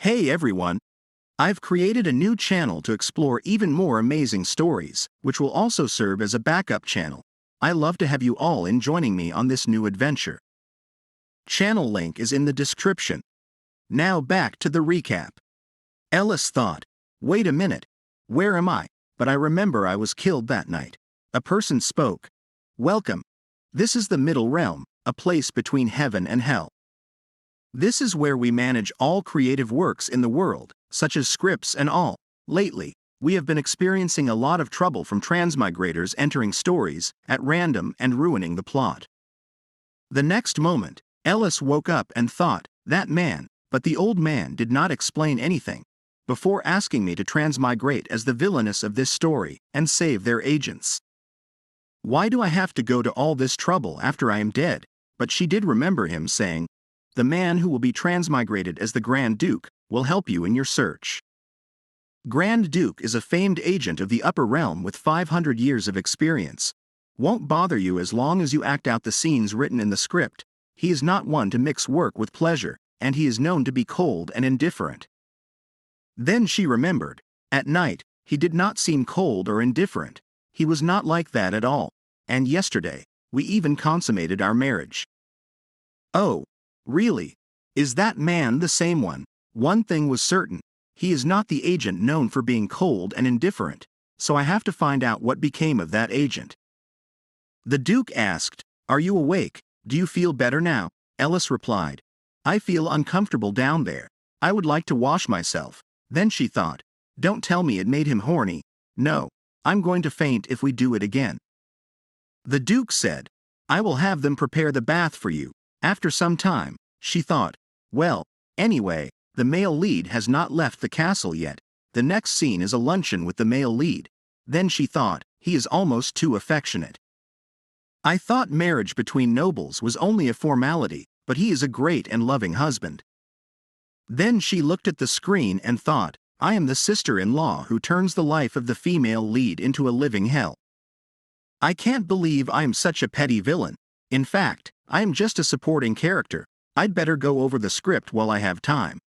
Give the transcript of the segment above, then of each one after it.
Hey everyone! I've created a new channel to explore even more amazing stories, which will also serve as a backup channel. I love to have you all in joining me on this new adventure. Channel link is in the description. Now back to the recap. Ellis thought, wait a minute, where am I? But I remember I was killed that night. A person spoke. Welcome. This is the middle realm, a place between heaven and hell. This is where we manage all creative works in the world, such as scripts and all. Lately, we have been experiencing a lot of trouble from transmigrators entering stories at random and ruining the plot. The next moment, Ellis woke up and thought, that man, but the old man did not explain anything, before asking me to transmigrate as the villainess of this story and save their agents. Why do I have to go to all this trouble after I am dead? But she did remember him saying, the man who will be transmigrated as the Grand Duke will help you in your search. Grand Duke is a famed agent of the upper realm with 500 years of experience. Won't bother you as long as you act out the scenes written in the script. He is not one to mix work with pleasure, and he is known to be cold and indifferent. Then she remembered, at night, he did not seem cold or indifferent. He was not like that at all, and yesterday, we even consummated our marriage. Oh, really? Is that man the same one? One thing was certain, he is not the agent known for being cold and indifferent, so I have to find out what became of that agent. The Duke asked, are you awake? Do you feel better now? Ellis replied, I feel uncomfortable down there. I would like to wash myself. Then she thought, don't tell me it made him horny. No, I'm going to faint if we do it again. The Duke said, I will have them prepare the bath for you. After some time, she thought, well, anyway, the male lead has not left the castle yet. The next scene is a luncheon with the male lead. Then she thought, he is almost too affectionate. I thought marriage between nobles was only a formality, but he is a great and loving husband. Then she looked at the screen and thought, I am the sister-in-law who turns the life of the female lead into a living hell. I can't believe I am such a petty villain. In fact, I am just a supporting character. I'd better go over the script while I have time.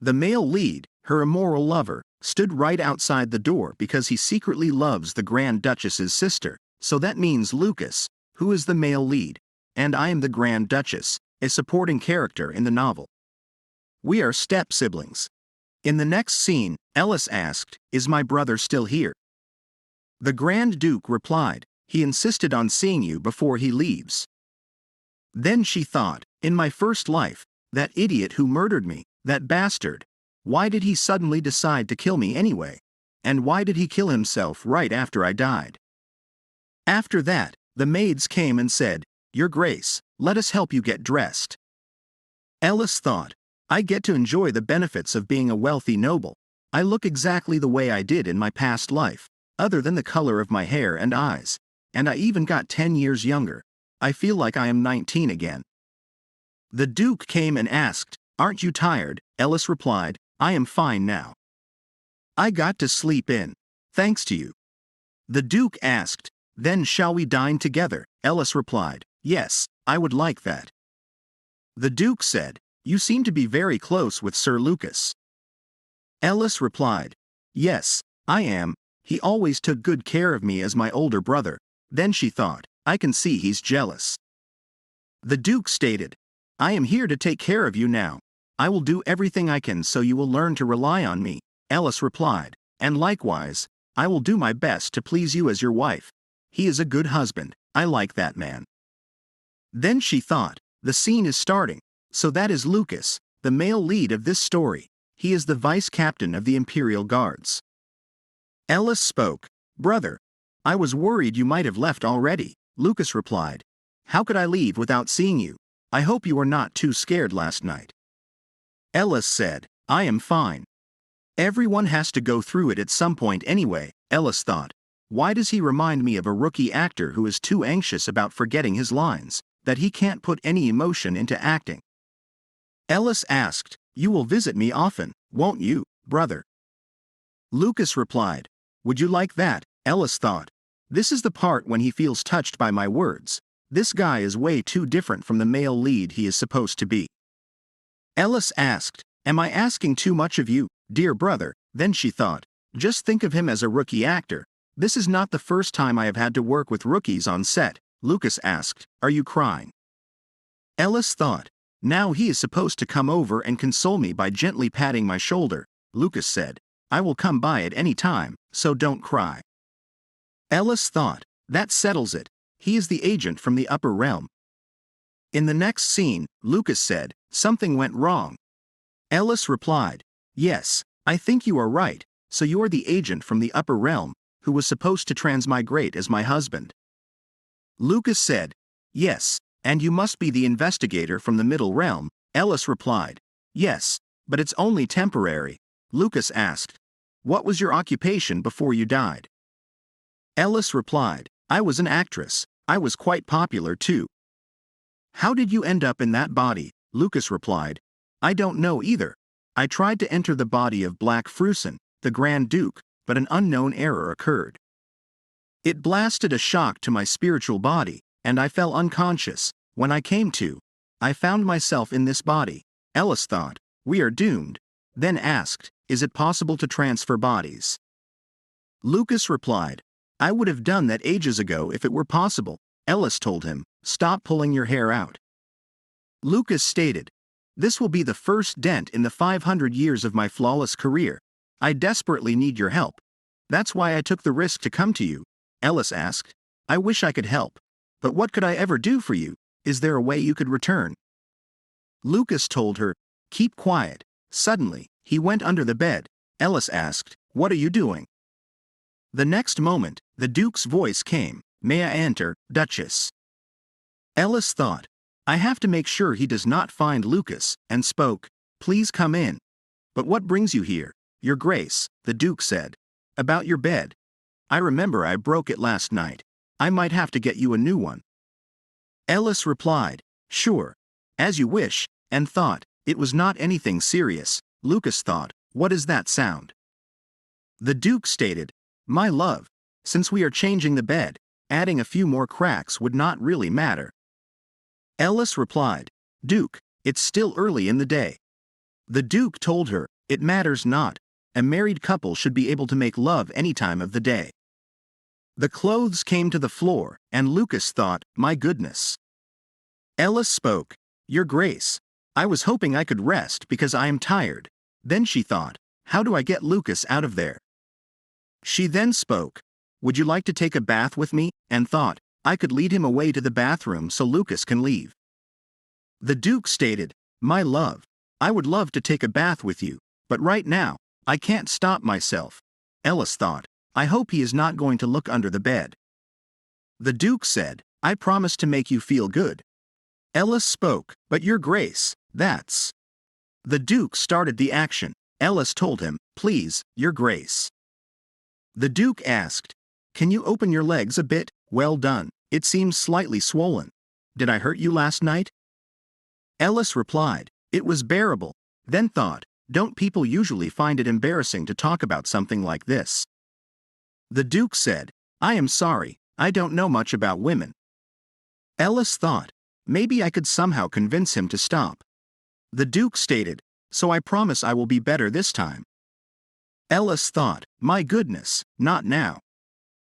The male lead, her immoral lover, stood right outside the door because he secretly loves the Grand Duchess's sister, so that means Lucas, who is the male lead, and I am the Grand Duchess, a supporting character in the novel. We are step-siblings. In the next scene, Ellis asked, is my brother still here? The Grand Duke replied, he insisted on seeing you before he leaves. Then she thought, in my first life, that idiot who murdered me, that bastard, why did he suddenly decide to kill me anyway? And why did he kill himself right after I died? After that, the maids came and said, Your Grace, let us help you get dressed. Ellis thought, I get to enjoy the benefits of being a wealthy noble. I look exactly the way I did in my past life, other than the color of my hair and eyes, and I even got 10 years younger. I feel like I am 19 again. The Duke came and asked, aren't you tired? Ellis replied, I am fine now. I got to sleep in, thanks to you. The Duke asked, then shall we dine together? Ellis replied, yes, I would like that. The Duke said, you seem to be very close with Sir Lucas. Ellis replied, yes, I am. He always took good care of me as my older brother. Then she thought, I can see he's jealous. The Duke stated, I am here to take care of you now. I will do everything I can so you will learn to rely on me. Ellis replied, and likewise, I will do my best to please you as your wife. He is a good husband. I like that man. Then she thought, the scene is starting. So that is Lucas, the male lead of this story. He is the vice captain of the Imperial Guards. Ellis spoke, brother, I was worried you might have left already. Lucas replied, how could I leave without seeing you? I hope you were not too scared last night. Ellis said, I am fine. Everyone has to go through it at some point anyway. Ellis thought, why does he remind me of a rookie actor who is too anxious about forgetting his lines, that he can't put any emotion into acting? Ellis asked, you will visit me often, won't you, brother? Lucas replied, would you like that? Ellis thought, this is the part when he feels touched by my words. This guy is way too different from the male lead he is supposed to be. Ellis asked, Am I asking too much of you, dear brother? Then she thought. Just think of him as a rookie actor. This is not the first time I have had to work with rookies on set. Lucas asked, are you crying? Ellis thought. Now he is supposed to come over and console me by gently patting my shoulder. Lucas said, I will come by at any time, so don't cry. Ellis thought, that settles it. He is the agent from the upper realm. In the next scene, Lucas said, something went wrong. Ellis replied, yes, I think you are right, so you are the agent from the upper realm, who was supposed to transmigrate as my husband. Lucas said, yes, and you must be the investigator from the middle realm. Ellis replied, yes, but it's only temporary. Lucas asked, what was your occupation before you died? Ellis replied, I was an actress. I was quite popular too. How did you end up in that body? Lucas replied, I don't know either. I tried to enter the body of Black Frusen, the Grand Duke, but an unknown error occurred. It blasted a shock to my spiritual body, and I fell unconscious. When I came to, I found myself in this body. Ellis thought, we are doomed. Then asked, is it possible to transfer bodies? Lucas replied, I would have done that ages ago if it were possible. Ellis told him, stop pulling your hair out. Lucas stated, this will be the first dent in the 500 years of my flawless career. I desperately need your help. That's why I took the risk to come to you. Ellis asked, I wish I could help. But what could I ever do for you? Is there a way you could return? Lucas told her, keep quiet. Suddenly, he went under the bed. Ellis asked, what are you doing? The next moment, the Duke's voice came, may I enter, Duchess? Ellis thought, I have to make sure he does not find Lucas, and spoke, please come in. But what brings you here? Your Grace, the Duke said. About your bed. I remember I broke it last night. I might have to get you a new one. Ellis replied, sure. As you wish, and thought, it was not anything serious. Lucas thought, what is that sound? The Duke stated, my love, since we are changing the bed, adding a few more cracks would not really matter. Ellis replied, Duke, it's still early in the day. The Duke told her, it matters not. A married couple should be able to make love any time of the day. The clothes came to the floor, and Lucas thought, my goodness. Ellis spoke, Your Grace, I was hoping I could rest because I am tired. Then she thought, how do I get Lucas out of there? She then spoke, would you like to take a bath with me? And thought, I could lead him away to the bathroom so Lucas can leave. The Duke stated, my love, I would love to take a bath with you, but right now, I can't stop myself. Ellis thought, I hope he is not going to look under the bed. The Duke said, I promise to make you feel good. Ellis spoke, but Your Grace, that's... The Duke started the action. Ellis told him, please, Your Grace. The Duke asked, can you open your legs a bit? Well done, it seems slightly swollen. Did I hurt you last night? Ellis replied, it was bearable. Then thought, don't people usually find it embarrassing to talk about something like this? The Duke said, I am sorry, I don't know much about women. Ellis thought, maybe I could somehow convince him to stop. The Duke stated, so I promise I will be better this time. Ellis thought, my goodness, not now.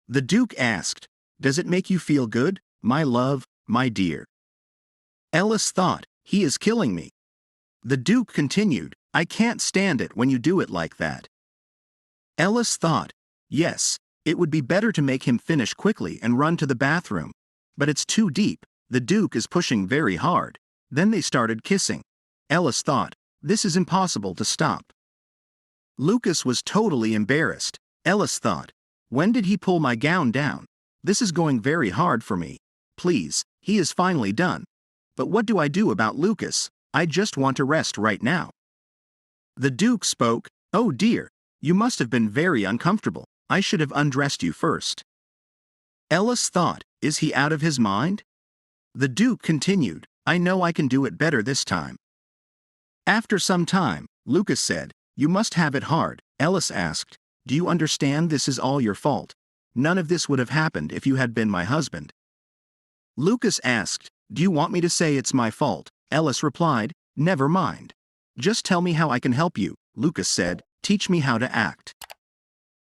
The Duke asked, does it make you feel good, my love, my dear? Ellis thought, he is killing me. The Duke continued, I can't stand it when you do it like that. Ellis thought, yes, it would be better to make him finish quickly and run to the bathroom. But it's too deep, the Duke is pushing very hard. Then they started kissing. Ellis thought, this is impossible to stop. Lucas was totally embarrassed. Ellis thought, when did he pull my gown down? This is going very hard for me. Please, he is finally done. But what do I do about Lucas? I just want to rest right now. The Duke spoke, oh dear, you must have been very uncomfortable. I should have undressed you first. Ellis thought, is he out of his mind? The Duke continued, I know I can do it better this time. After some time, Lucas said, you must have it hard. Ellis asked, do you understand this is all your fault? None of this would have happened if you had been my husband. Lucas asked, do you want me to say it's my fault? Ellis replied, never mind. Just tell me how I can help you, Lucas said. Teach me how to act.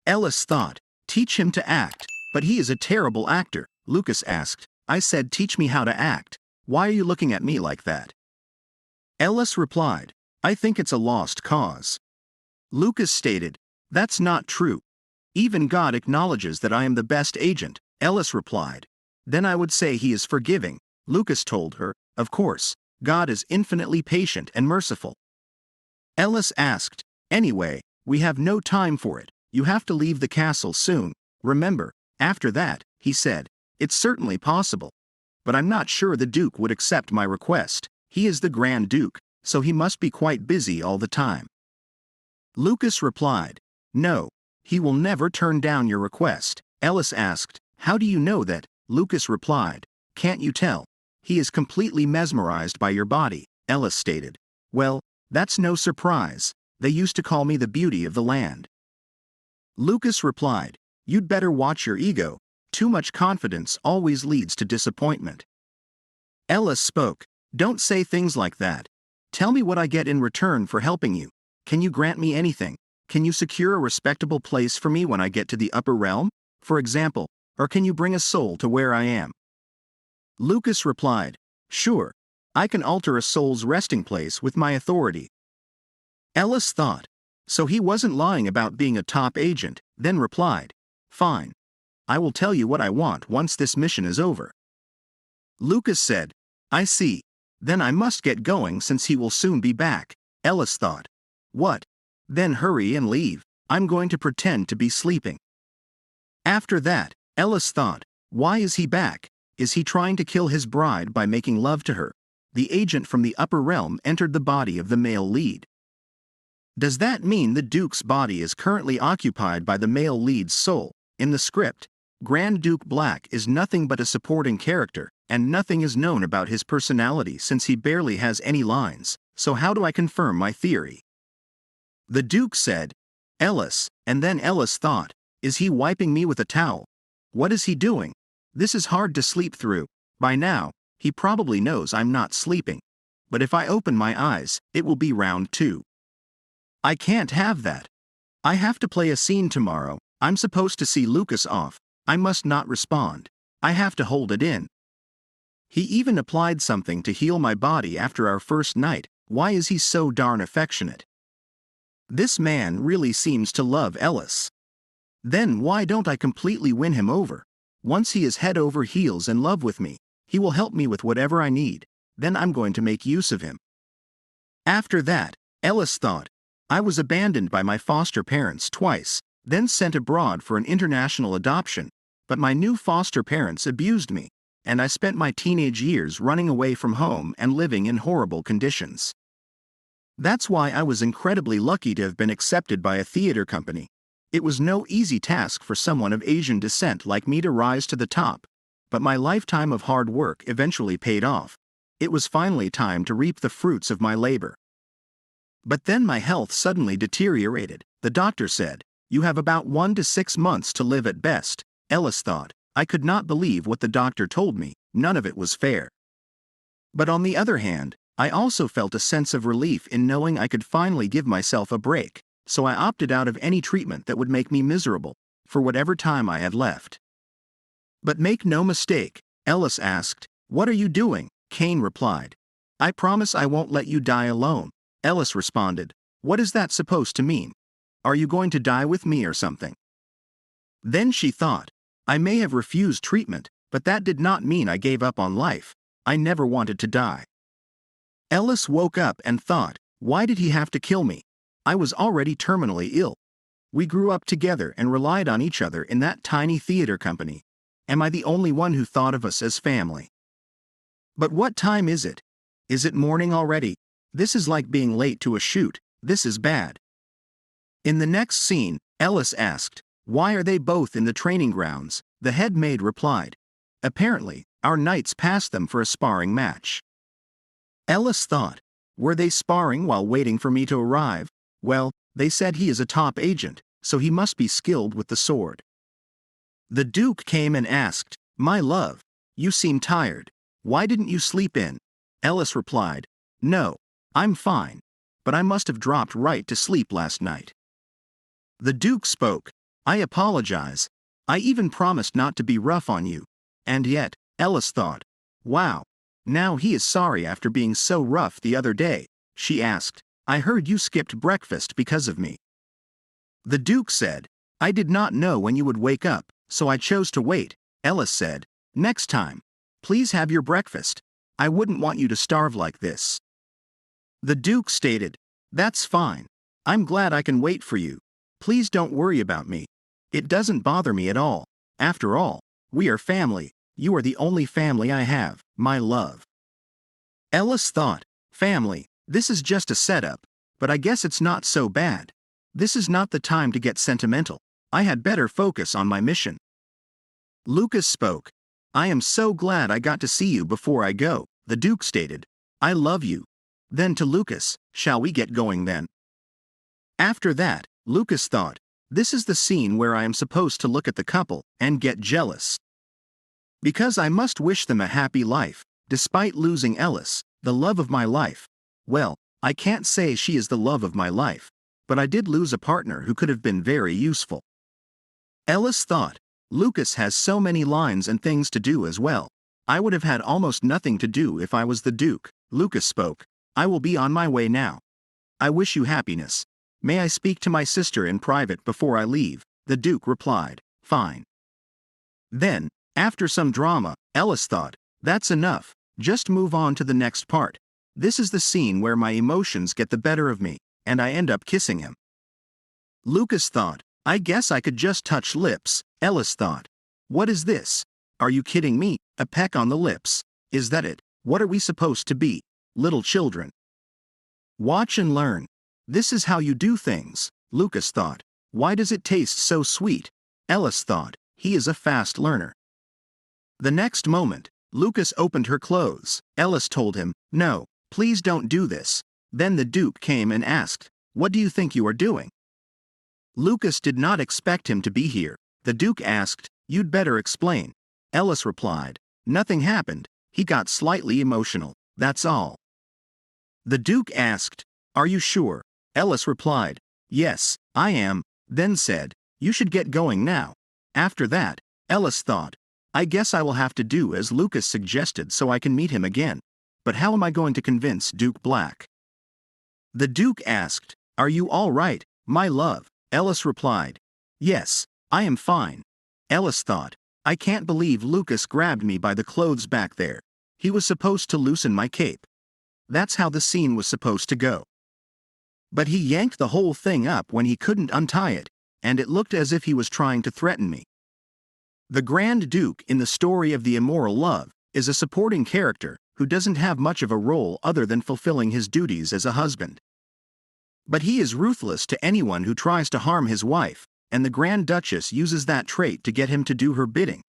Ellis thought, teach him to act, but he is a terrible actor, Lucas asked. I said teach me how to act. Why are you looking at me like that? Ellis replied, I think it's a lost cause. Lucas stated, that's not true. Even God acknowledges that I am the best agent, Ellis replied. Then I would say he is forgiving, Lucas told her. Of course, God is infinitely patient and merciful. Ellis asked, anyway, we have no time for it. You have to leave the castle soon. Remember, after that, he said, it's certainly possible. But I'm not sure the Duke would accept my request. He is the Grand Duke, so he must be quite busy all the time. Lucas replied, no, he will never turn down your request. Ellis asked, how do you know that? Lucas replied, can't you tell? He is completely mesmerized by your body, Ellis stated. Well, that's no surprise. They used to call me the beauty of the land. Lucas replied, you'd better watch your ego. Too much confidence always leads to disappointment. Ellis spoke, don't say things like that. Tell me what I get in return for helping you. Can you grant me anything? Can you secure a respectable place for me when I get to the upper realm, for example, or can you bring a soul to where I am? Lucas replied, sure, I can alter a soul's resting place with my authority. Ellis thought, so he wasn't lying about being a top agent, then replied, fine. I will tell you what I want once this mission is over. Lucas said, I see. Then I must get going since he will soon be back. Ellis thought, what? Then hurry and leave. I'm going to pretend to be sleeping. After that, Ellis thought, why is he back? Is he trying to kill his bride by making love to her? The agent from the upper realm entered the body of the male lead. Does that mean the Duke's body is currently occupied by the male lead's soul? In the script, Grand Duke Black is nothing but a supporting character, and nothing is known about his personality since he barely has any lines, so how do I confirm my theory? The Duke said, Ellis, and then Ellis thought, is he wiping me with a towel? What is he doing? This is hard to sleep through. By now, he probably knows I'm not sleeping. But if I open my eyes, it will be round 2. I can't have that. I have to play a scene tomorrow. I'm supposed to see Lucas off. I must not respond. I have to hold it in. He even applied something to heal my body after our first night. Why is he so darn affectionate? This man really seems to love Ellis. Then why don't I completely win him over? Once he is head over heels in love with me, he will help me with whatever I need. Then I'm going to make use of him. After that, Ellis thought, I was abandoned by my foster parents twice, then sent abroad for an international adoption, but my new foster parents abused me, and I spent my teenage years running away from home and living in horrible conditions. That's why I was incredibly lucky to have been accepted by a theater company. It was no easy task for someone of Asian descent like me to rise to the top, but my lifetime of hard work eventually paid off. It was finally time to reap the fruits of my labor. But then my health suddenly deteriorated. The doctor said, you have about 1 to 6 months to live at best. Ellis thought, I could not believe what the doctor told me. None of it was fair. But on the other hand, I also felt a sense of relief in knowing I could finally give myself a break, so I opted out of any treatment that would make me miserable, for whatever time I had left. But make no mistake, Ellis asked, what are you doing? Kane replied, I promise I won't let you die alone. Ellis responded, what is that supposed to mean? Are you going to die with me or something? Then she thought, I may have refused treatment, but that did not mean I gave up on life. I never wanted to die. Ellis woke up and thought, why did he have to kill me? I was already terminally ill. We grew up together and relied on each other in that tiny theater company. Am I the only one who thought of us as family? But what time is it? Is it morning already? This is like being late to a shoot. This is bad. In the next scene, Ellis asked, why are they both in the training grounds? The head maid replied, apparently, our knights passed them for a sparring match. Ellis thought, were they sparring while waiting for me to arrive? Well, they said he is a top agent, so he must be skilled with the sword. The Duke came and asked, my love, you seem tired. Why didn't you sleep in? Ellis replied, no, I'm fine. but I must have dropped right to sleep last night. The Duke spoke. I apologize. I even promised not to be rough on you. And yet, Ellis thought. Wow. Now he is sorry after being so rough the other day, she asked. I heard you skipped breakfast because of me. The Duke said. I did not know when you would wake up, so I chose to wait. Ellis said. Next time, please have your breakfast. I wouldn't want you to starve like this. The Duke stated. That's fine. I'm glad I can wait for you. Please don't worry about me. It doesn't bother me at all. After all, we are family. You are the only family I have, my love. Ellis thought, family, this is just a setup, but I guess it's not so bad. This is not the time to get sentimental. I had better focus on my mission. Lucas spoke. I am so glad I got to see you before I go, the Duke stated. I love you. Then to Lucas, shall we get going then? After that, Lucas thought, this is the scene where I am supposed to look at the couple and get jealous. Because I must wish them a happy life, despite losing Ellis, the love of my life. Well, I can't say she is the love of my life, but I did lose a partner who could have been very useful. Ellis thought, Lucas has so many lines and things to do as well. I would have had almost nothing to do if I was the Duke. Lucas spoke. I will be on my way now. I wish you happiness. May I speak to my sister in private before I leave? The Duke replied. Fine. Then, after some drama, Ellis thought, that's enough, just move on to the next part. This is the scene where my emotions get the better of me, and I end up kissing him. Lucas thought, I guess I could just touch lips. Ellis thought. What is this? Are you kidding me? A peck on the lips. Is that it? What are we supposed to be? Little children. Watch and learn. This is how you do things, Lucas thought. Why does it taste so sweet? Ellis thought. He is a fast learner. The next moment, Lucas opened her clothes. Ellis told him, no, please don't do this. Then the Duke came and asked, what do you think you are doing? Lucas did not expect him to be here. The Duke asked, you'd better explain. Ellis replied, nothing happened. He got slightly emotional, that's all. The Duke asked, are you sure? Ellis replied, yes, I am, then said, you should get going now. After that, Ellis thought, I guess I will have to do as Lucas suggested so I can meet him again. But how am I going to convince Duke Black? The Duke asked, are you all right, my love? Ellis replied, yes, I am fine. Ellis thought, I can't believe Lucas grabbed me by the clothes back there. He was supposed to loosen my cape. That's how the scene was supposed to go. But he yanked the whole thing up when he couldn't untie it, and it looked as if he was trying to threaten me. The Grand Duke in the story of the immoral love is a supporting character who doesn't have much of a role other than fulfilling his duties as a husband. But he is ruthless to anyone who tries to harm his wife, and the Grand Duchess uses that trait to get him to do her bidding.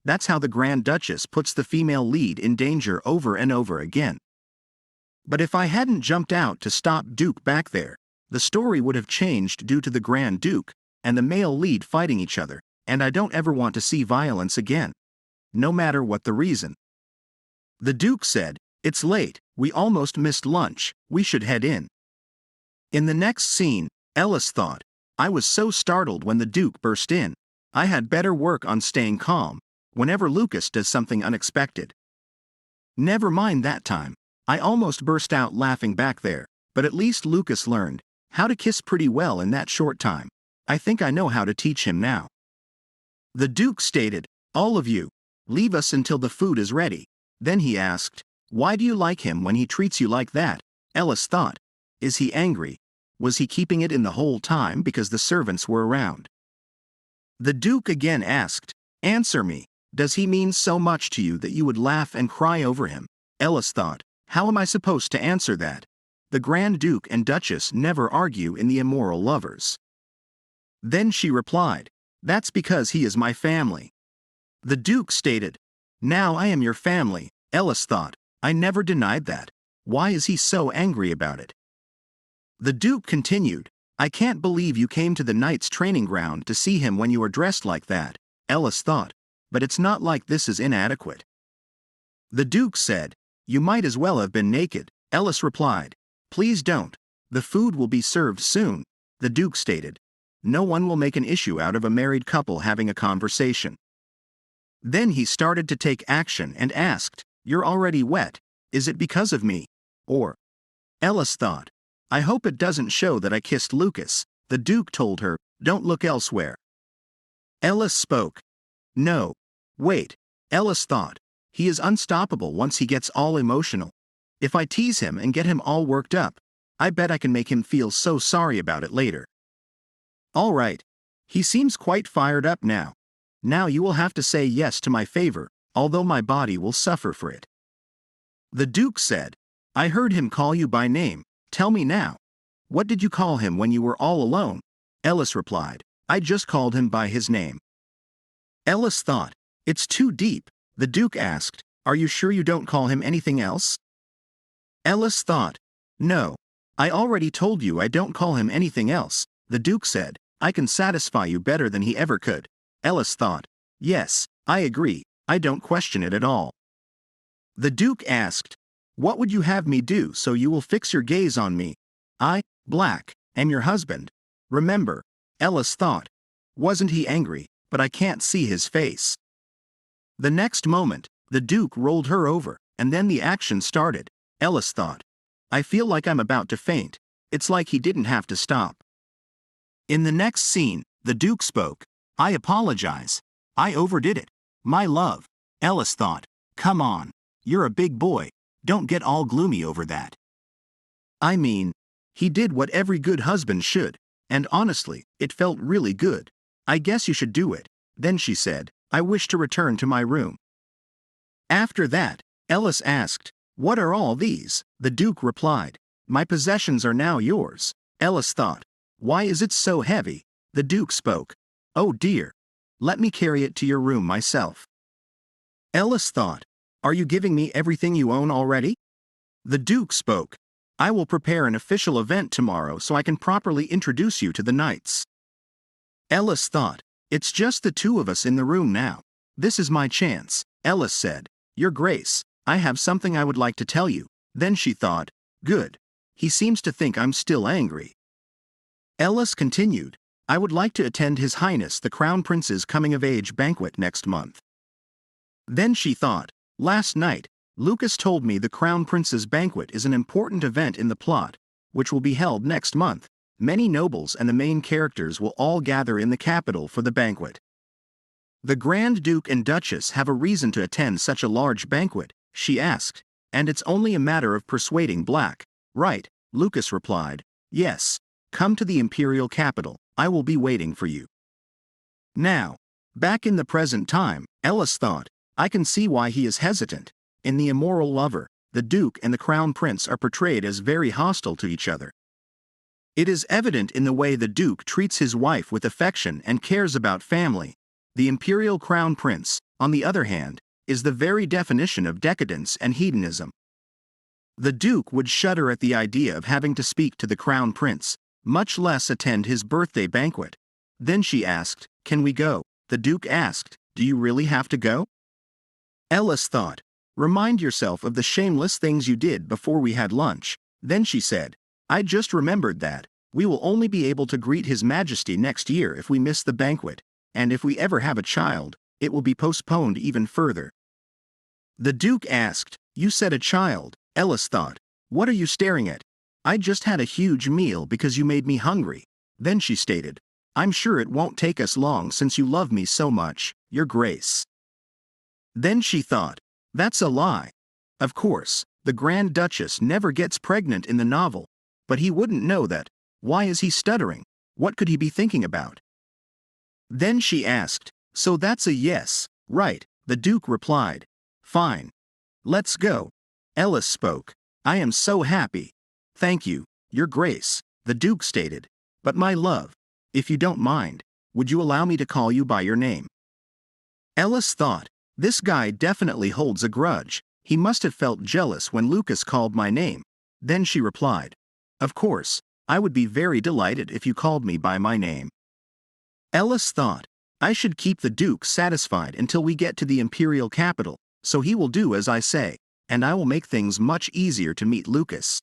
That's how the Grand Duchess puts the female lead in danger over and over again. But if I hadn't jumped out to stop Duke back there, the story would have changed due to the Grand Duke and the male lead fighting each other, and I don't ever want to see violence again. No matter what the reason. The Duke said, it's late, we almost missed lunch, we should head in. In the next scene, Ellis thought, I was so startled when the Duke burst in. I had better work on staying calm whenever Lucas does something unexpected. Never mind that time. I almost burst out laughing back there, but at least Lucas learned how to kiss pretty well in that short time. I think I know how to teach him now. The Duke stated, all of you, leave us until the food is ready. Then he asked, why do you like him when he treats you like that? Ellis thought, is he angry? Was he keeping it in the whole time because the servants were around? The Duke again asked, answer me, does he mean so much to you that you would laugh and cry over him? Ellis thought, how am I supposed to answer that? The Grand Duke and Duchess never argue in The Immoral Lovers. Then she replied, that's because he is my family. The Duke stated, now I am your family. Ellis thought, I never denied that. Why is he so angry about it? The Duke continued, I can't believe you came to the knight's training ground to see him when you are dressed like that. Ellis thought, but it's not like this is inadequate. The Duke said, you might as well have been naked. Ellis replied, please don't. The food will be served soon, the Duke stated. No one will make an issue out of a married couple having a conversation. Then he started to take action and asked, "You're already wet, is it because of me?" Or, Ellis thought, "I hope it doesn't show that I kissed Lucas." The Duke told her, "Don't look elsewhere." Ellis spoke. "No. Wait," Ellis thought. "He is unstoppable once he gets all emotional. If I tease him and get him all worked up, I bet I can make him feel so sorry about it later." "All right. He seems quite fired up now. Now you will have to say yes to my favor, although my body will suffer for it." The Duke said, "I heard him call you by name. Tell me now. What did you call him when you were all alone?" Ellis replied, "I just called him by his name." Ellis thought, "It's too deep." The Duke asked, "Are you sure you don't call him anything else?" Ellis thought, "No. I already told you I don't call him anything else." The Duke said, "I can satisfy you better than he ever could." Ellis thought, "Yes, I agree, I don't question it at all." The Duke asked, "What would you have me do so you will fix your gaze on me? I, Black, am your husband. Remember." Ellis thought, "Wasn't he angry, but I can't see his face." The next moment, the Duke rolled her over, and then the action started. Ellis thought, "I feel like I'm about to faint." It's like he didn't have to stop. In the next scene, the Duke spoke. "I apologize. I overdid it. My love." Ellis thought, "Come on. You're a big boy. Don't get all gloomy over that." I mean, he did what every good husband should, and honestly, it felt really good. "I guess you should do it." Then she said, "I wish to return to my room." After that, Ellis asked, "What are all these?" The Duke replied, "My possessions are now yours." Ellis thought, "Why is it so heavy?" The Duke spoke, "Oh dear. Let me carry it to your room myself." Ellis thought, "Are you giving me everything you own already?" The Duke spoke, "I will prepare an official event tomorrow so I can properly introduce you to the knights." Ellis thought, "It's just the two of us in the room now. This is my chance." Ellis said, "Your Grace, I have something I would like to tell you." Then she thought, "Good. He seems to think I'm still angry." Ellis continued, "I would like to attend His Highness the Crown Prince's coming-of-age banquet next month." Then she thought, "Last night, Lucas told me the Crown Prince's banquet is an important event in the plot, which will be held next month. Many nobles and the main characters will all gather in the capital for the banquet. The Grand Duke and Duchess have a reason to attend such a large banquet," she asked, "and it's only a matter of persuading Black." "Right," Lucas replied. "Yes. Come to the imperial capital. I will be waiting for you." Now, back in the present time, Ellis thought, "I can see why he is hesitant." In The Immoral Lover, the Duke and the Crown Prince are portrayed as very hostile to each other. It is evident in the way the Duke treats his wife with affection and cares about family. The imperial Crown Prince, on the other hand, is the very definition of decadence and hedonism. The Duke would shudder at the idea of having to speak to the Crown Prince, much less attend his birthday banquet. Then she asked, "Can we go?" The Duke asked, "Do you really have to go?" Ellis thought, "Remind yourself of the shameless things you did before we had lunch." Then she said, "I just remembered that. We will only be able to greet His Majesty next year if we miss the banquet, and if we ever have a child, it will be postponed even further." The Duke asked, "You said a child." Ellis thought, "What are you staring at? I just had a huge meal because you made me hungry." Then she stated, "I'm sure it won't take us long since you love me so much, Your Grace." Then she thought, "That's a lie. Of course, the Grand Duchess never gets pregnant in the novel, but he wouldn't know that. Why is he stuttering? What could he be thinking about?" Then she asked, "So that's a yes, right?" The Duke replied, "Fine. Let's go." Ellis spoke, "I am so happy." "Thank you, Your Grace," the Duke stated. "But my love, if you don't mind, would you allow me to call you by your name?" Ellis thought, "This guy definitely holds a grudge. He must have felt jealous when Lucas called my name." Then she replied, "Of course, I would be very delighted if you called me by my name." Ellis thought, "I should keep the Duke satisfied until we get to the imperial capital, so he will do as I say, and I will make things much easier to meet Lucas."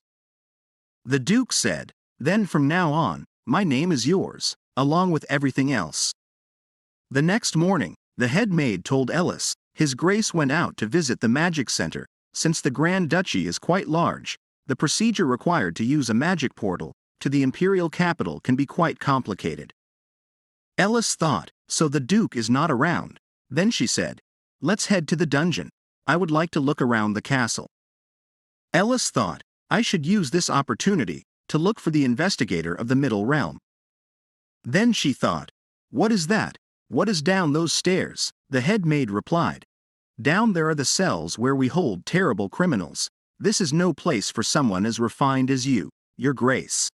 The Duke said, "Then from now on, my name is yours, along with everything else." The next morning, the head maid told Ellis, His Grace went out to visit the magic center. Since the Grand Duchy is quite large, the procedure required to use a magic portal to the imperial capital can be quite complicated. Ellis thought, so the Duke is not around. Then she said, "Let's head to the dungeon. I would like to look around the castle." Ellis thought, I should use this opportunity to look for the investigator of the Middle Realm. Then she thought, what is that? What is down those stairs? The head maid replied, "Down there are the cells where we hold terrible criminals. This is no place for someone as refined as you, Your Grace."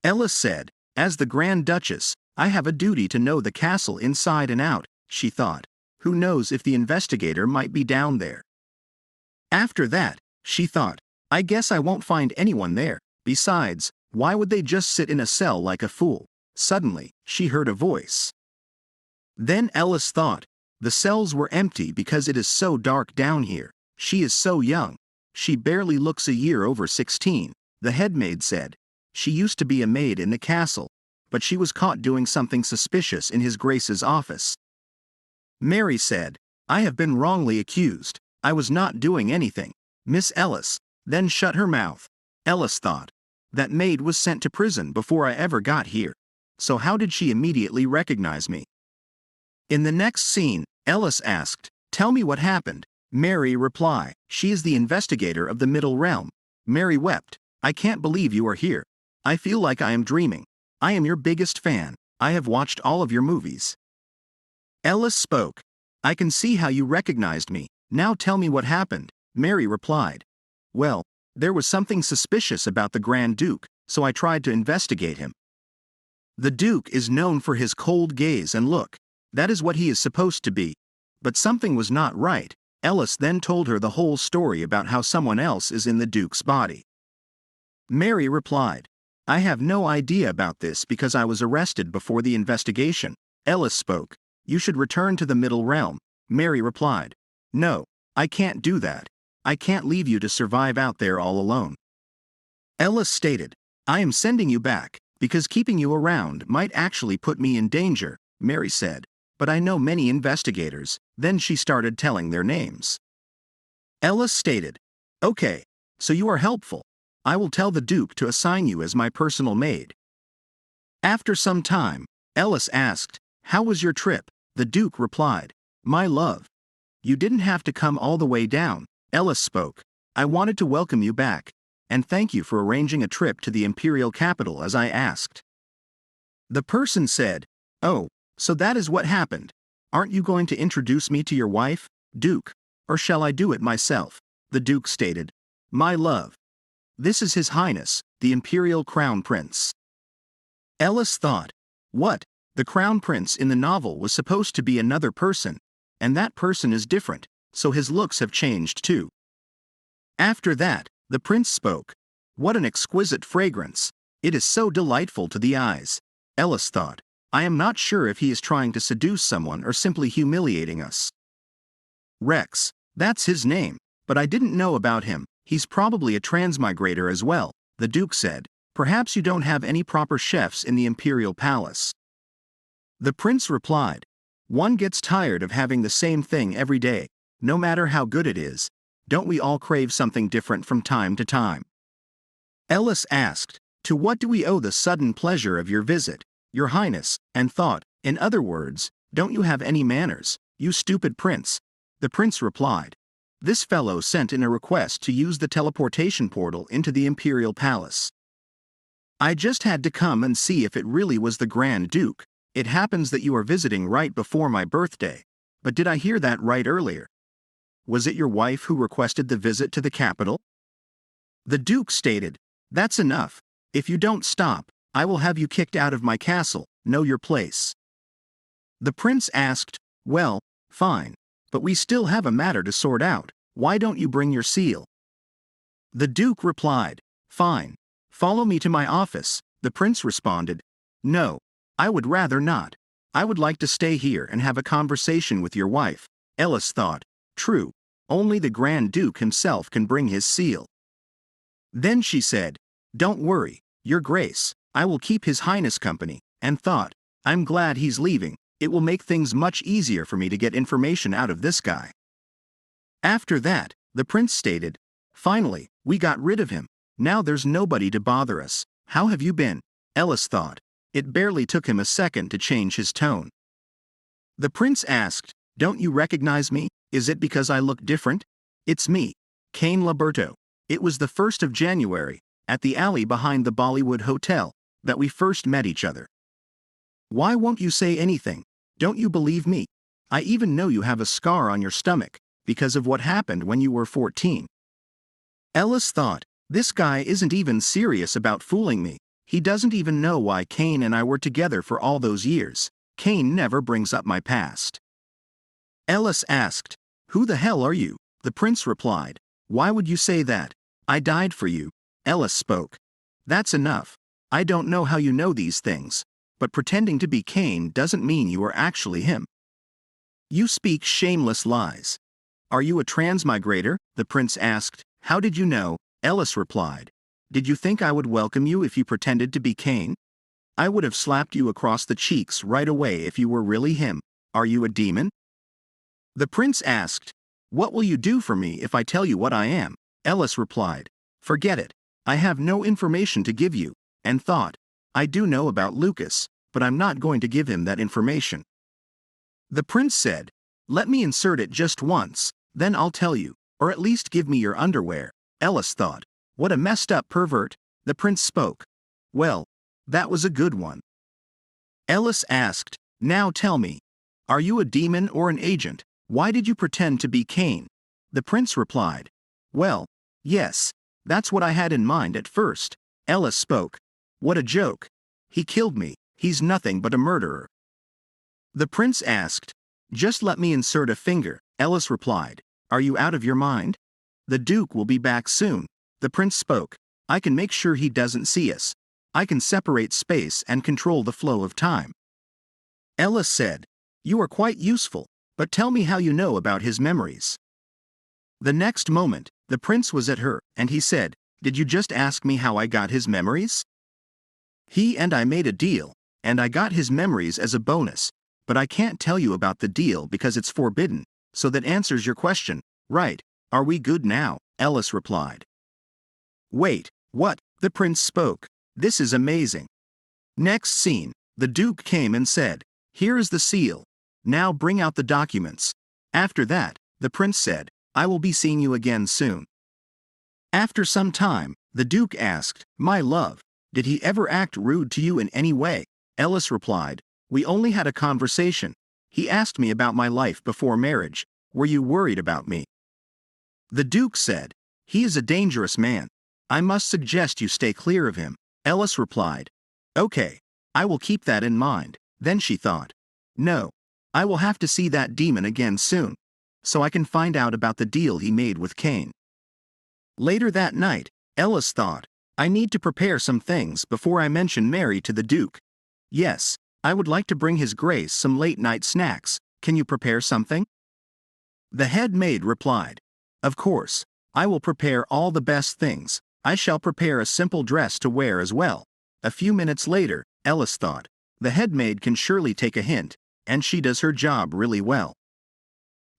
Ellis said, "As the Grand Duchess, I have a duty to know the castle inside and out," she thought. Who knows if the investigator might be down there? After that, she thought, I guess I won't find anyone there. Besides, why would they just sit in a cell like a fool? Suddenly, she heard a voice. Then Ellis thought, the cells were empty because it is so dark down here. She is so young. She barely looks a year over 16, the head maid said. She used to be a maid in the castle, but she was caught doing something suspicious in His Grace's office. Mary said, I have been wrongly accused. I was not doing anything. Miss Ellis then shut her mouth. Ellis thought, that maid was sent to prison before I ever got here. So how did she immediately recognize me? In the next scene, Ellis asked, "Tell me what happened." Mary replied, "She is the investigator of the Middle Realm." Mary wept, "I can't believe you are here. I feel like I am dreaming. I am your biggest fan. I have watched all of your movies." Ellis spoke, "I can see how you recognized me. Now tell me what happened." Mary replied, "Well, there was something suspicious about the Grand Duke, so I tried to investigate him. The Duke is known for his cold gaze and look. That is what he is supposed to be. But something was not right." Ellis then told her the whole story about how someone else is in the Duke's body. Mary replied, "I have no idea about this because I was arrested before the investigation." Ellis spoke, "You should return to the Middle Realm." Mary replied, "No, I can't do that. I can't leave you to survive out there all alone." Ellis stated, "I am sending you back, because keeping you around might actually put me in danger." Mary said, "But I know many investigators." Then she started telling their names. Ellis stated, "Okay, so you are helpful. I will tell the Duke to assign you as my personal maid." After some time, Ellis asked, "How was your trip?" The Duke replied, "My love. You didn't have to come all the way down." Ellis spoke, "I wanted to welcome you back, and thank you for arranging a trip to the imperial capital as I asked." The person said, "Oh, so that is what happened. Aren't you going to introduce me to your wife, Duke, or shall I do it myself?" The Duke stated, "My love. This is His Highness, the Imperial Crown Prince." Ellis thought, what? The Crown Prince in the novel was supposed to be another person, and that person is different, so his looks have changed too. After that, the prince spoke, "What an exquisite fragrance. It is so delightful to the eyes." Ellis thought, I am not sure if he is trying to seduce someone or simply humiliating us. Rex, that's his name, but I didn't know about him. He's probably a transmigrator as well, the Duke said. Perhaps you don't have any proper chefs in the imperial palace. The prince replied, one gets tired of having the same thing every day, no matter how good it is. Don't we all crave something different from time to time? Ellis asked, to what do we owe the sudden pleasure of your visit, Your Highness, and thought, in other words, don't you have any manners, you stupid prince? The prince replied, this fellow sent in a request to use the teleportation portal into the imperial palace. I just had to come and see if it really was the Grand Duke. It happens that you are visiting right before my birthday. But did I hear that right earlier? Was it your wife who requested the visit to the capital? The Duke stated, that's enough. If you don't stop, I will have you kicked out of my castle. Know your place. The prince asked, well, fine. But we still have a matter to sort out. Why don't you bring your seal? The Duke replied, fine. Follow me to my office. The prince responded, no, I would rather not. I would like to stay here and have a conversation with your wife. Ellis thought, true, only the Grand Duke himself can bring his seal. Then she said, "Don't worry, Your Grace, I will keep His Highness company," and thought, "I'm glad he's leaving, it will make things much easier for me to get information out of this guy." After that, the prince stated, "Finally, we got rid of him. Now there's nobody to bother us. How have you been?" Ellis thought. It barely took him a second to change his tone. The prince asked, "Don't you recognize me? Is it because I look different?" "It's me, Cain Liberto. It was the 1st of January, at the alley behind the Bollywood Hotel, that we first met each other." "Why won't you say anything? Don't you believe me? I even know you have a scar on your stomach, because of what happened when you were 14. Ellis thought, this guy isn't even serious about fooling me. He doesn't even know why Cain and I were together for all those years. Cain never brings up my past. Ellis asked, "Who the hell are you?" The prince replied, "Why would you say that? I died for you." Ellis spoke. "That's enough. I don't know how you know these things, but pretending to be Cain doesn't mean you are actually him. You speak shameless lies. Are you a transmigrator?" the prince asked. "How did you know?" Ellis replied. "Did you think I would welcome you if you pretended to be Cain? I would have slapped you across the cheeks right away if you were really him. Are you a demon?" The prince asked, "What will you do for me if I tell you what I am?" Ellis replied, "Forget it. I have no information to give you," and thought, "I do know about Lucas, but I'm not going to give him that information." The prince said, "Let me insert it just once, then I'll tell you, or at least give me your underwear." Ellis thought, "What a messed up pervert." The prince spoke. "Well, that was a good one." Ellis asked, "Now tell me, are you a demon or an agent? Why did you pretend to be Cain?" The prince replied, "Well, yes, that's what I had in mind at first." Ellis spoke. "What a joke. He killed me. He's nothing but a murderer." The prince asked, "Just let me insert a finger." Ellis replied, "Are you out of your mind? The Duke will be back soon." The prince spoke. "I can make sure he doesn't see us. I can separate space and control the flow of time." Ellis said, "You are quite useful, but tell me how you know about his memories." The next moment, the prince was at her, and he said, "Did you just ask me how I got his memories? He and I made a deal, and I got his memories as a bonus, but I can't tell you about the deal because it's forbidden, so that answers your question, right? Are we good now?" Ellis replied. "Wait, what?" The prince spoke. "This is amazing." Next scene, the Duke came and said, "Here is the seal. Now bring out the documents." After that, the prince said, "I will be seeing you again soon." After some time, the Duke asked, "My love, did he ever act rude to you in any way?" Ellis replied, "We only had a conversation. He asked me about my life before marriage. Were you worried about me?" The Duke said, "He is a dangerous man. I must suggest you stay clear of him." Ellis replied, "Okay, I will keep that in mind." Then she thought, "No, I will have to see that demon again soon, so I can find out about the deal he made with Cain." Later that night, Ellis thought, "I need to prepare some things before I mention Mary to the Duke. Yes, I would like to bring His Grace some late-night snacks. Can you prepare something?" The head maid replied, "Of course, I will prepare all the best things. I shall prepare a simple dress to wear as well." A few minutes later, Ellis thought, the head maid can surely take a hint, and she does her job really well.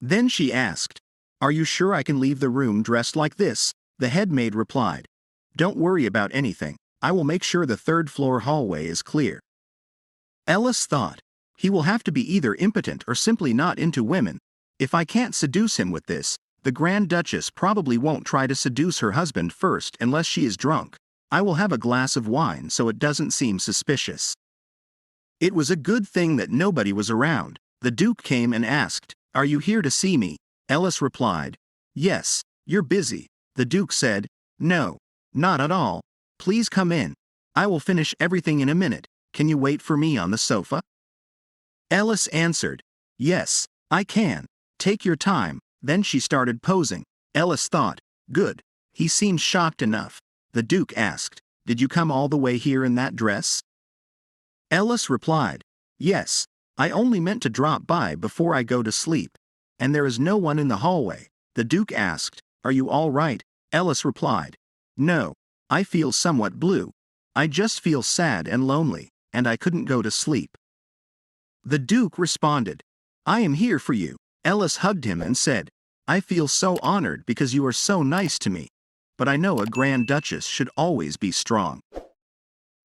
Then she asked, "Are you sure I can leave the room dressed like this?" The head maid replied, "Don't worry about anything. I will make sure the third-floor hallway is clear." Ellis thought, he will have to be either impotent or simply not into women. If I can't seduce him with this, the Grand Duchess probably won't try to seduce her husband first unless she is drunk. I will have a glass of wine so it doesn't seem suspicious. It was a good thing that nobody was around. The Duke came and asked, "Are you here to see me?" Ellis replied, "Yes, you're busy." The Duke said, "No, not at all. Please come in. I will finish everything in a minute. Can you wait for me on the sofa?" Ellis answered, "Yes, I can. Take your time." Then she started posing. Ellis thought, "Good. He seems shocked enough." The Duke asked, "Did you come all the way here in that dress?" Ellis replied, "Yes, I only meant to drop by before I go to sleep. And there is no one in the hallway." The Duke asked, "Are you all right?" Ellis replied, "No, I feel somewhat blue. I just feel sad and lonely, and I couldn't go to sleep. The Duke responded, I am here for you. Ellis hugged him and said, I feel so honored because you are so nice to me. But I know a Grand Duchess should always be strong.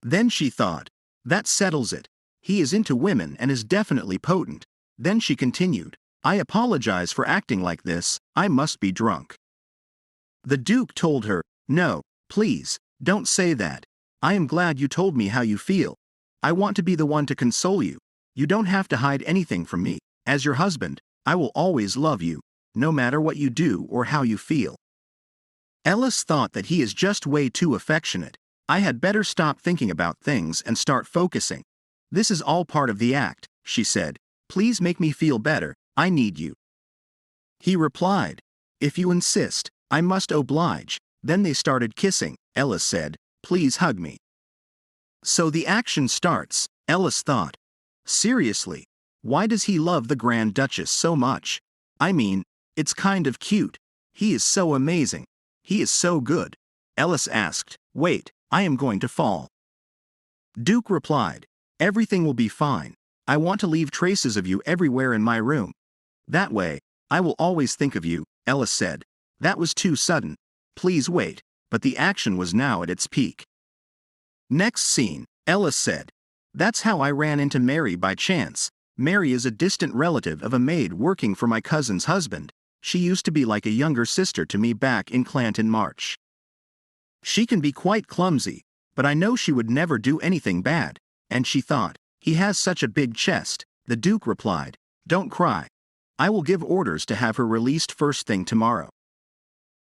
Then she thought, that settles it. He is into women and is definitely potent. Then she continued, I apologize for acting like this, I must be drunk. The Duke told her, no, please, don't say that. I am glad you told me how you feel. I want to be the one to console you. You don't have to hide anything from me. As your husband, I will always love you, no matter what you do or how you feel. Ellis thought that he is just way too affectionate. I had better stop thinking about things and start focusing. This is all part of the act, she said. Please make me feel better, I need you. He replied, if you insist, I must oblige. Then they started kissing. Ellis said, please hug me. So the action starts, Ellis thought. Seriously, why does he love the Grand Duchess so much? I mean, it's kind of cute. He is so amazing. He is so good. Ellis asked, wait, I am going to fall. Duke replied, everything will be fine. I want to leave traces of you everywhere in my room. That way, I will always think of you, Ellis said. That was too sudden. Please wait. But the action was now at its peak. Next scene, Ellis said, that's how I ran into Mary by chance. Mary is a distant relative of a maid working for my cousin's husband. She used to be like a younger sister to me back in Clanton March. She can be quite clumsy, but I know she would never do anything bad. And she thought, he has such a big chest. The Duke replied, don't cry. I will give orders to have her released first thing tomorrow.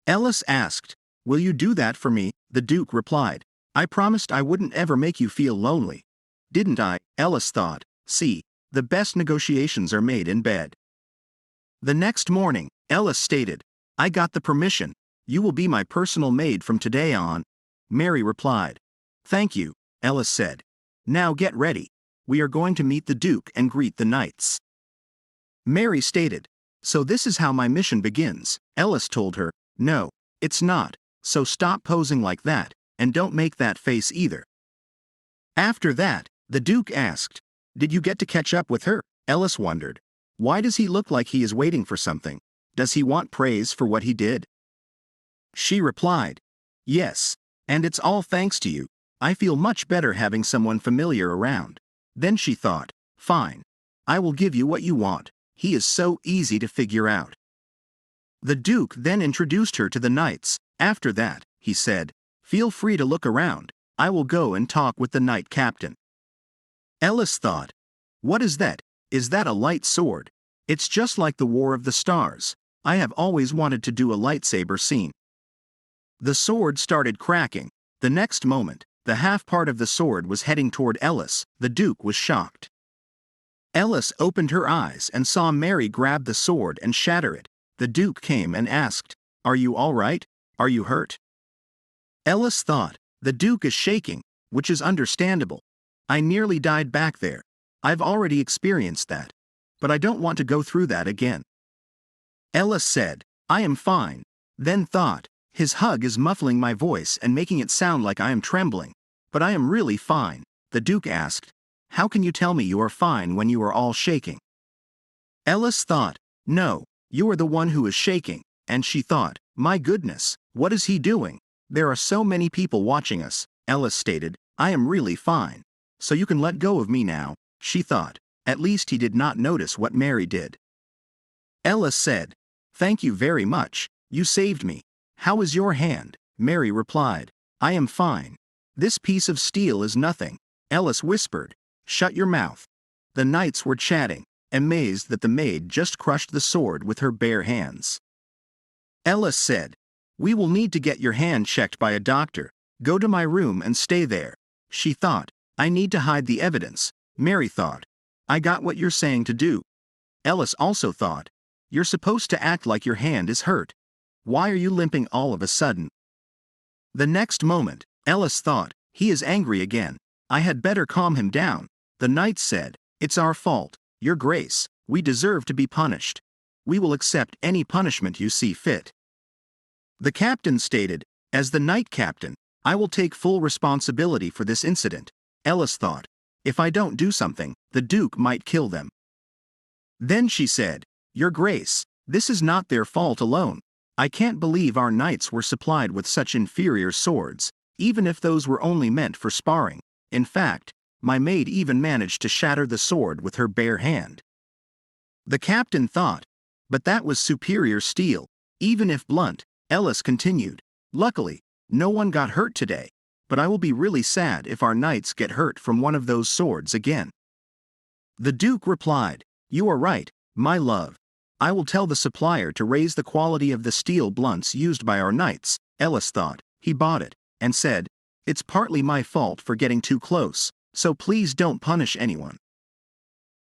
Ellis asked, will you do that for me? The Duke replied, I promised I wouldn't ever make you feel lonely. Didn't I? Ellis thought, see, the best negotiations are made in bed. The next morning, Ellis stated, I got the permission. You will be my personal maid from today on. Mary replied, thank you, Ellis said. Now get ready. We are going to meet the Duke and greet the knights. Mary stated, so this is how my mission begins. Ellis told her, no, it's not, so stop posing like that, and don't make that face either. After that, the Duke asked, did you get to catch up with her? Ellis wondered, why does he look like he is waiting for something? Does he want praise for what he did? She replied, yes, and it's all thanks to you. I feel much better having someone familiar around. Then she thought, fine. I will give you what you want. He is so easy to figure out. The Duke then introduced her to the knights. After that, he said, feel free to look around. I will go and talk with the knight captain. Ellis thought, what is that? Is that a light sword? It's just like the War of the Stars. I have always wanted to do a lightsaber scene. The sword started cracking. The next moment, the half part of the sword was heading toward Ellis. The Duke was shocked. Ellis opened her eyes and saw Mary grab the sword and shatter it. The Duke came and asked, are you all right? Are you hurt? Ellis thought, the Duke is shaking, which is understandable. I nearly died back there. I've already experienced that. But I don't want to go through that again. Ellis said, I am fine. Then thought, his hug is muffling my voice and making it sound like I am trembling. But I am really fine. The Duke asked, how can you tell me you are fine when you are all shaking? Ellis thought, no, you are the one who is shaking. And she thought, my goodness, what is he doing? There are so many people watching us. Ellis stated, I am really fine. So you can let go of me now, she thought. At least he did not notice what Mary did. Ellis said, thank you very much, you saved me. How is your hand? Mary replied, I am fine. This piece of steel is nothing. Ellis whispered, shut your mouth. The knights were chatting, amazed that the maid just crushed the sword with her bare hands. Ellis said, we will need to get your hand checked by a doctor. Go to my room and stay there. She thought, I need to hide the evidence. Mary thought, I got what you're saying to do. Ellis also thought, you're supposed to act like your hand is hurt. Why are you limping all of a sudden? The next moment, Ellis thought, he is angry again. I had better calm him down. The knights said, it's our fault, Your Grace, we deserve to be punished. We will accept any punishment you see fit. The captain stated, as the knight captain, I will take full responsibility for this incident, Ellis thought. If I don't do something, the Duke might kill them. Then she said, Your Grace, this is not their fault alone. I can't believe our knights were supplied with such inferior swords, even if those were only meant for sparring. In fact, my maid even managed to shatter the sword with her bare hand. The captain thought, but that was superior steel, even if blunt. Ellis continued, Luckily, no one got hurt today, but I will be really sad if our knights get hurt from one of those swords again. The Duke replied, You are right, my love. I will tell the supplier to raise the quality of the steel blunts used by our knights. Ellis thought. He bought it, and said, It's partly my fault for getting too close, so please don't punish anyone.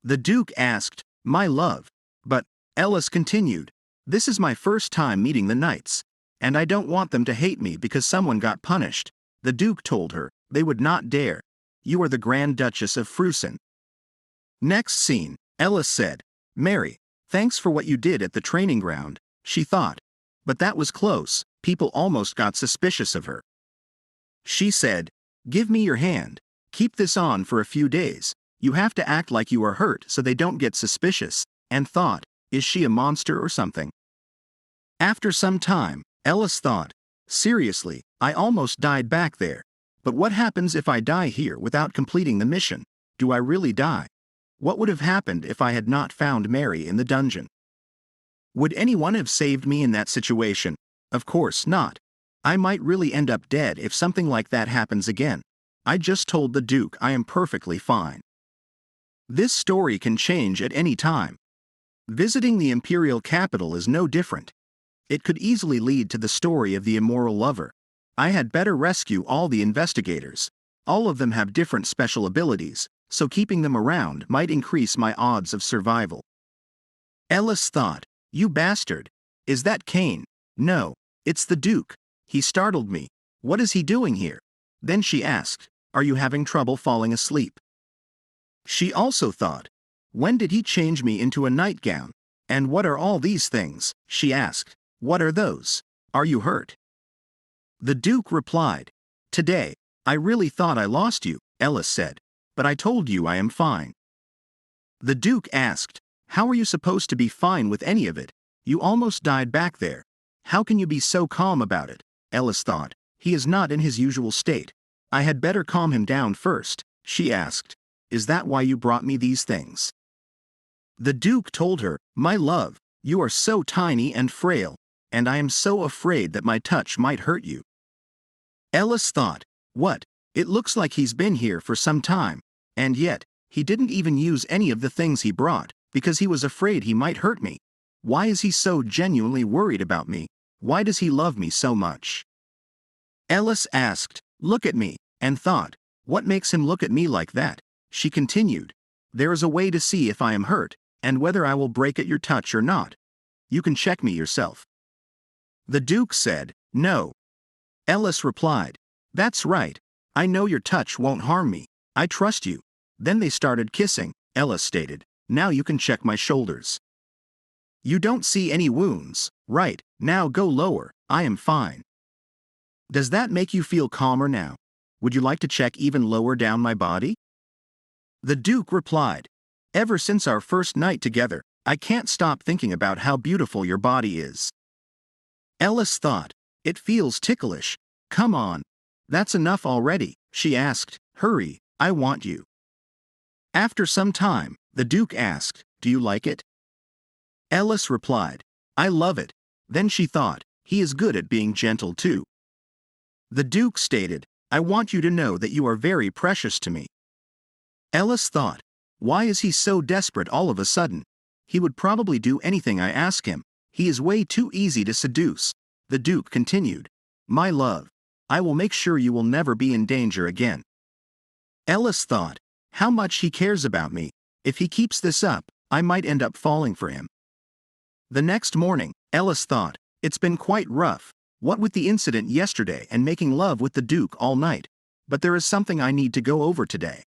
The Duke asked, My love. But, Ellis continued, This is my first time meeting the knights, and I don't want them to hate me because someone got punished. The Duke told her, They would not dare. You are the Grand Duchess of Frusen. Next scene, Ellis said, Mary, thanks for what you did at the training ground, she thought. But that was close, people almost got suspicious of her. She said, Give me your hand. Keep this on for a few days. You have to act like you are hurt so they don't get suspicious, and thought, Is she a monster or something? After some time, Ellis thought, Seriously, I almost died back there. But what happens if I die here without completing the mission? Do I really die? What would have happened if I had not found Mary in the dungeon? Would anyone have saved me in that situation? Of course not. I might really end up dead if something like that happens again. I just told the Duke I am perfectly fine. This story can change at any time. Visiting the imperial capital is no different. It could easily lead to the story of the immoral lover. I had better rescue all the investigators. All of them have different special abilities, so keeping them around might increase my odds of survival. Ellis thought, You bastard. Is that Kane? No, it's the Duke. He startled me. What is he doing here? Then she asked, Are you having trouble falling asleep? She also thought, When did he change me into a nightgown? And what are all these things? She asked. What are those? Are you hurt? The Duke replied, Today, I really thought I lost you, Ellis said, but I told you I am fine. The Duke asked, How are you supposed to be fine with any of it? You almost died back there. How can you be so calm about it? Ellis thought, He is not in his usual state. I had better calm him down first. She asked, Is that why you brought me these things? The Duke told her, My love, you are so tiny and frail, and I am so afraid that my touch might hurt you. Ellis thought, What? It looks like he's been here for some time, and yet, he didn't even use any of the things he brought, because he was afraid he might hurt me. Why is he so genuinely worried about me? Why does he love me so much? Ellis asked, Look at me, and thought, What makes him look at me like that? She continued, There is a way to see if I am hurt, and whether I will break at your touch or not. You can check me yourself. The Duke said, No. Ellis replied, That's right. I know your touch won't harm me. I trust you. Then they started kissing. Ellis stated, Now you can check my shoulders. You don't see any wounds, right? Now go lower. I am fine. Does that make you feel calmer now? Would you like to check even lower down my body? The Duke replied, Ever since our first night together, I can't stop thinking about how beautiful your body is. Ellis thought, It feels ticklish. Come on. That's enough already, she asked. Hurry, I want you. After some time, the Duke asked, Do you like it? Ellis replied, I love it. Then she thought, He is good at being gentle too. The Duke stated, I want you to know that you are very precious to me. Ellis thought, Why is he so desperate all of a sudden? He would probably do anything I ask him. He is way too easy to seduce. The Duke continued, My love, I will make sure you will never be in danger again. Ellis thought, How much he cares about me. If he keeps this up, I might end up falling for him. The next morning, Ellis thought, It's been quite rough, what with the incident yesterday and making love with the Duke all night, but there is something I need to go over today.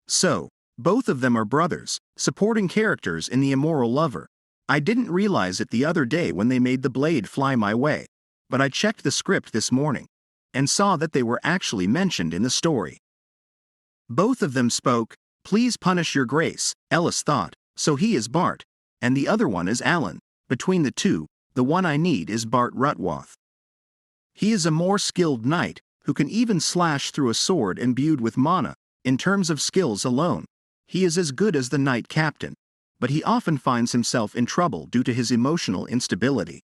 So, both of them are brothers, supporting characters in The Immoral Lover. I didn't realize it the other day when they made the blade fly my way, but I checked the script this morning. and saw that they were actually mentioned in the story. Both of them spoke, "Please punish your grace," Ellis thought, "so he is Bart, and the other one is Alan. Between the two, the one I need is Bart Rutwath. He is a more skilled knight, who can even slash through a sword imbued with mana. In terms of skills alone, he is as good as the knight captain, but he often finds himself in trouble due to his emotional instability.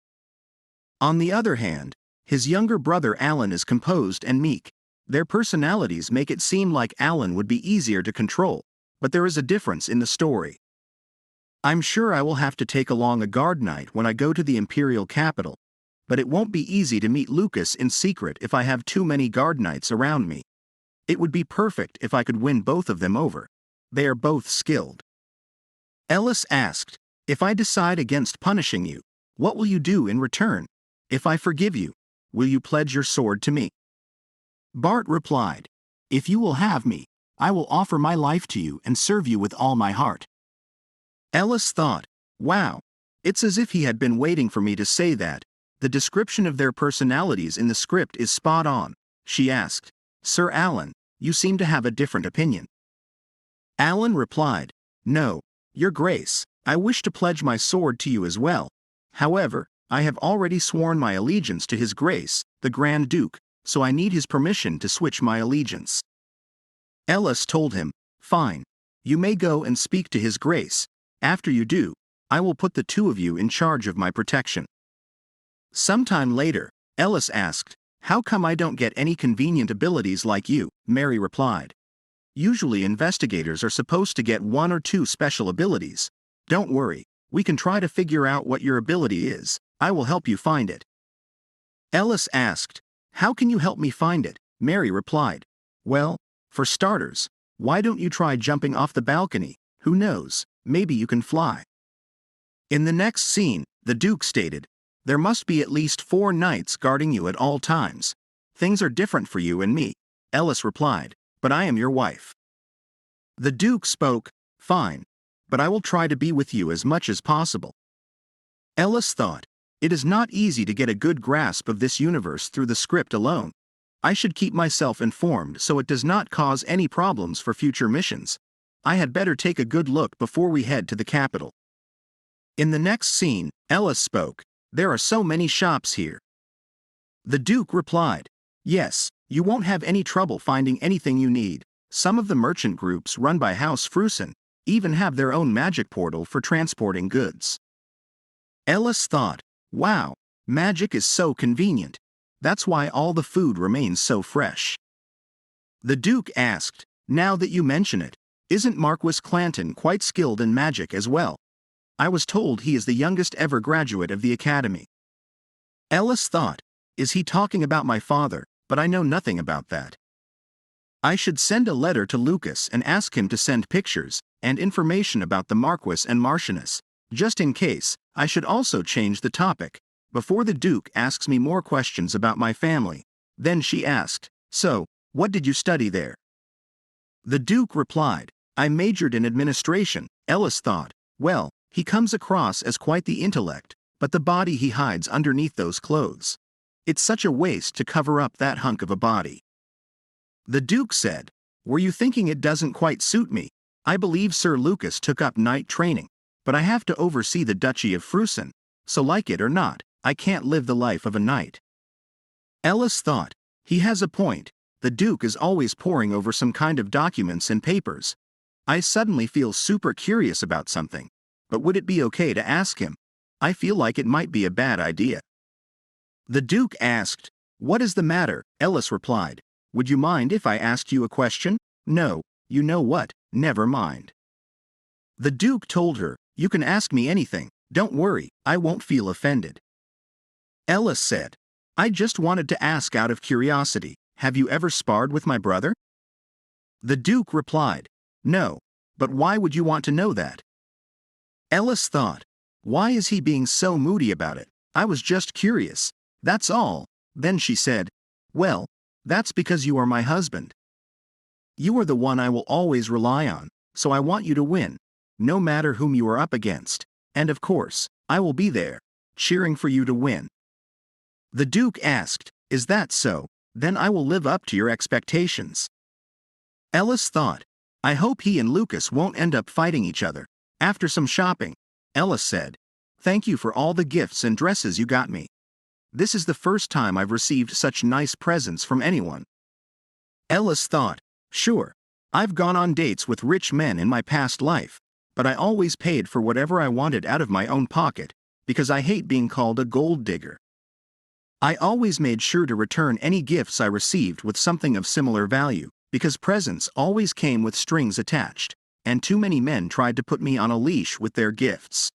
On the other hand, his younger brother Alan is composed and meek. Their personalities make it seem like Alan would be easier to control, but there is a difference in the story. I'm sure I will have to take along a guard knight when I go to the imperial capital, but it won't be easy to meet Lucas in secret if I have too many guard knights around me. It would be perfect if I could win both of them over. They are both skilled." Ellis asked, "If I decide against punishing you, what will you do in return? If I forgive you, will you pledge your sword to me?" Bart replied, "If you will have me, I will offer my life to you and serve you with all my heart." Ellis thought, "Wow, it's as if he had been waiting for me to say that. The description of their personalities in the script is spot on." She asked, "Sir Alan, you seem to have a different opinion." Alan replied, "No, Your Grace, I wish to pledge my sword to you as well. However, I have already sworn my allegiance to His Grace, the Grand Duke, so I need his permission to switch my allegiance." Ellis told him, "Fine. You may go and speak to His Grace. After you do, I will put the two of you in charge of my protection." Sometime later, Ellis asked, "How come I don't get any convenient abilities like you?" Mary replied, "Usually investigators are supposed to get 1 or 2 special abilities. Don't worry, we can try to figure out what your ability is. I will help you find it." Ellis asked, "How can you help me find it?" Mary replied, "Well, for starters, why don't you try jumping off the balcony? Who knows, maybe you can fly." In the next scene, the Duke stated, "There must be at least 4 knights guarding you at all times. Things are different for you and me." Ellis replied, "But I am your wife." The Duke spoke, "Fine, but I will try to be with you as much as possible." Ellis thought, "It is not easy to get a good grasp of this universe through the script alone. I should keep myself informed so it does not cause any problems for future missions. I had better take a good look before we head to the capital." In the next scene, Ellis spoke, "There are so many shops here." The Duke replied, "Yes, you won't have any trouble finding anything you need. Some of the merchant groups run by House Frusen even have their own magic portal for transporting goods." Ellis thought, "Wow, magic is so convenient. That's why all the food remains so fresh." The Duke asked, "Now that you mention it, isn't Marquis Clanton quite skilled in magic as well? I was told he is the youngest ever graduate of the academy." Ellis thought, "Is he talking about my father? But I know nothing about that. I should send a letter to Lucas and ask him to send pictures and information about the Marquis and Marchioness. Just in case, I should also change the topic, before the Duke asks me more questions about my family." Then she asked, "So, what did you study there?" The Duke replied, "I majored in administration." Ellis thought, "Well, he comes across as quite the intellect, but the body he hides underneath those clothes. It's such a waste to cover up that hunk of a body." The Duke said, "Were you thinking it doesn't quite suit me? I believe Sir Lucas took up knight training, but I have to oversee the Duchy of Frusen, so like it or not, I can't live the life of a knight." Ellis thought, "He has a point. The Duke is always poring over some kind of documents and papers. I suddenly feel super curious about something, but would it be okay to ask him? I feel like it might be a bad idea." The Duke asked, "What is the matter?" Ellis replied, "Would you mind if I asked you a question?" "No, you know what, never mind." The Duke told her, "You can ask me anything, don't worry, I won't feel offended." Ellis said, "I just wanted to ask out of curiosity, have you ever sparred with my brother?" The Duke replied, "No, but why would you want to know that?" Ellis thought, "Why is he being so moody about it? I was just curious, that's all." Then she said, "Well, that's because you are my husband. You are the one I will always rely on, so I want you to win, no matter whom you are up against, and of course, I will be there, cheering for you to win." The Duke asked, "Is that so?" then I will live up to your expectations. Ellis thought, I hope he and Lucas won't end up fighting each other. After some shopping, Ellis said, thank you for all the gifts and dresses you got me. This is the first time I've received such nice presents from anyone. Ellis thought, sure, I've gone on dates with rich men in my past life, but I always paid for whatever I wanted out of my own pocket, because I hate being called a gold digger. I always made sure to return any gifts I received with something of similar value, because presents always came with strings attached, and too many men tried to put me on a leash with their gifts.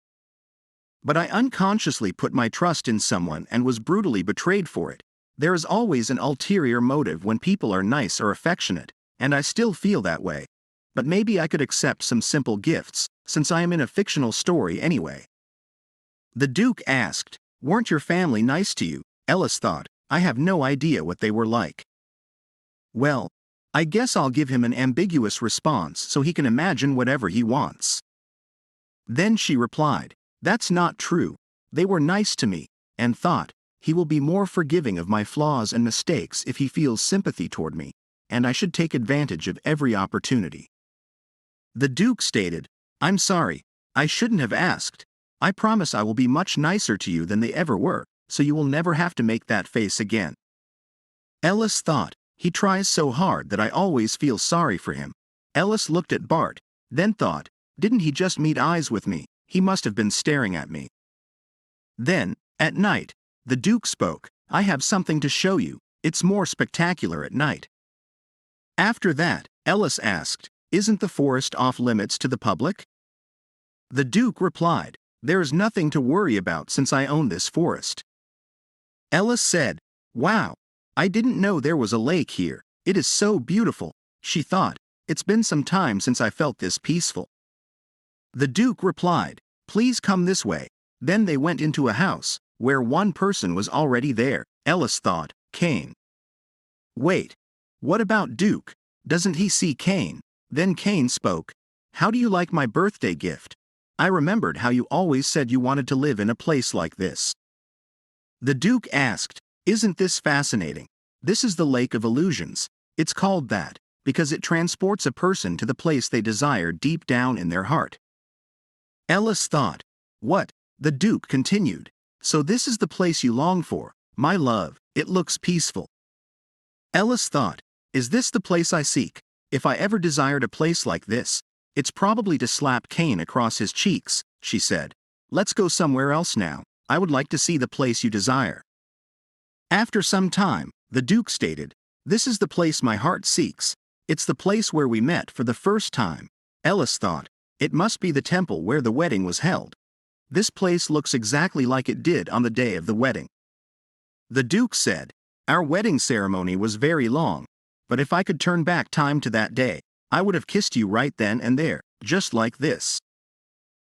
But I unconsciously put my trust in someone and was brutally betrayed for it. There is always an ulterior motive when people are nice or affectionate, and I still feel that way. But maybe I could accept some simple gifts, since I am in a fictional story anyway. The Duke asked, weren't your family nice to you? Ellis thought, I have no idea what they were like. Well, I guess I'll give him an ambiguous response so he can imagine whatever he wants. Then she replied, that's not true. They were nice to me, and thought, he will be more forgiving of my flaws and mistakes if he feels sympathy toward me, and I should take advantage of every opportunity. The Duke stated, I'm sorry, I shouldn't have asked. I promise I will be much nicer to you than they ever were, so you will never have to make that face again. Ellis thought, he tries so hard that I always feel sorry for him. Ellis looked at Bart, then thought, didn't he just meet eyes with me? He must have been staring at me. Then, at night, the Duke spoke, I have something to show you. It's more spectacular at night. After that, Ellis asked, isn't the forest off limits to the public? The Duke replied, there is nothing to worry about since I own this forest. Ellis said, wow, I didn't know there was a lake here. It is so beautiful, she thought. It's been some time since I felt this peaceful. The Duke replied, please come this way. Then they went into a house, where one person was already there. Ellis thought, Cain. Wait, what about Duke? Doesn't he see Cain? Then Cain spoke, how do you like my birthday gift? I remembered how you always said you wanted to live in a place like this. The Duke asked, isn't this fascinating? This is the Lake of Illusions. It's called that, because it transports a person to the place they desire deep down in their heart. Ellis thought, what? The Duke continued, so this is the place you long for, my love, it looks peaceful. Ellis thought, is this the place I seek? If I ever desired a place like this, it's probably to slap Cain across his cheeks, she said. Let's go somewhere else now, I would like to see the place you desire. After some time, the Duke stated, this is the place my heart seeks. It's the place where we met for the first time. Ellis thought, it must be the temple where the wedding was held. This place looks exactly like it did on the day of the wedding. The Duke said, our wedding ceremony was very long, but if I could turn back time to that day, I would have kissed you right then and there, just like this.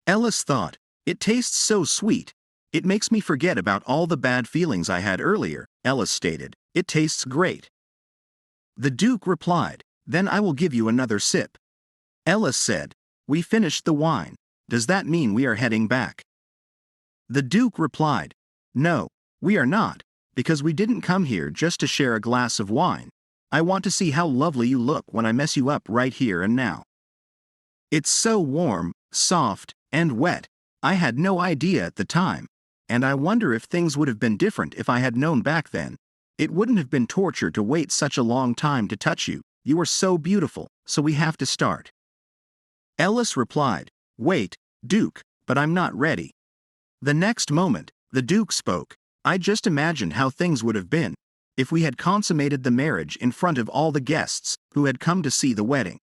Ellis thought, it tastes so sweet. It makes me forget about all the bad feelings I had earlier. Ellis stated, it tastes great. The Duke replied, then I will give you another sip. Ellis said, we finished the wine. Does that mean we are heading back? The Duke replied, no, we are not, because we didn't come here just to share a glass of wine. I want to see how lovely you look when I mess you up right here and now. It's so warm, soft, and wet. I had no idea at the time, and I wonder if things would have been different if I had known back then. It wouldn't have been torture to wait such a long time to touch you. You are so beautiful, so we have to start. Ellis replied, wait, Duke, but I'm not ready. The next moment, the Duke spoke, I just imagined how things would have been if we had consummated the marriage in front of all the guests who had come to see the wedding.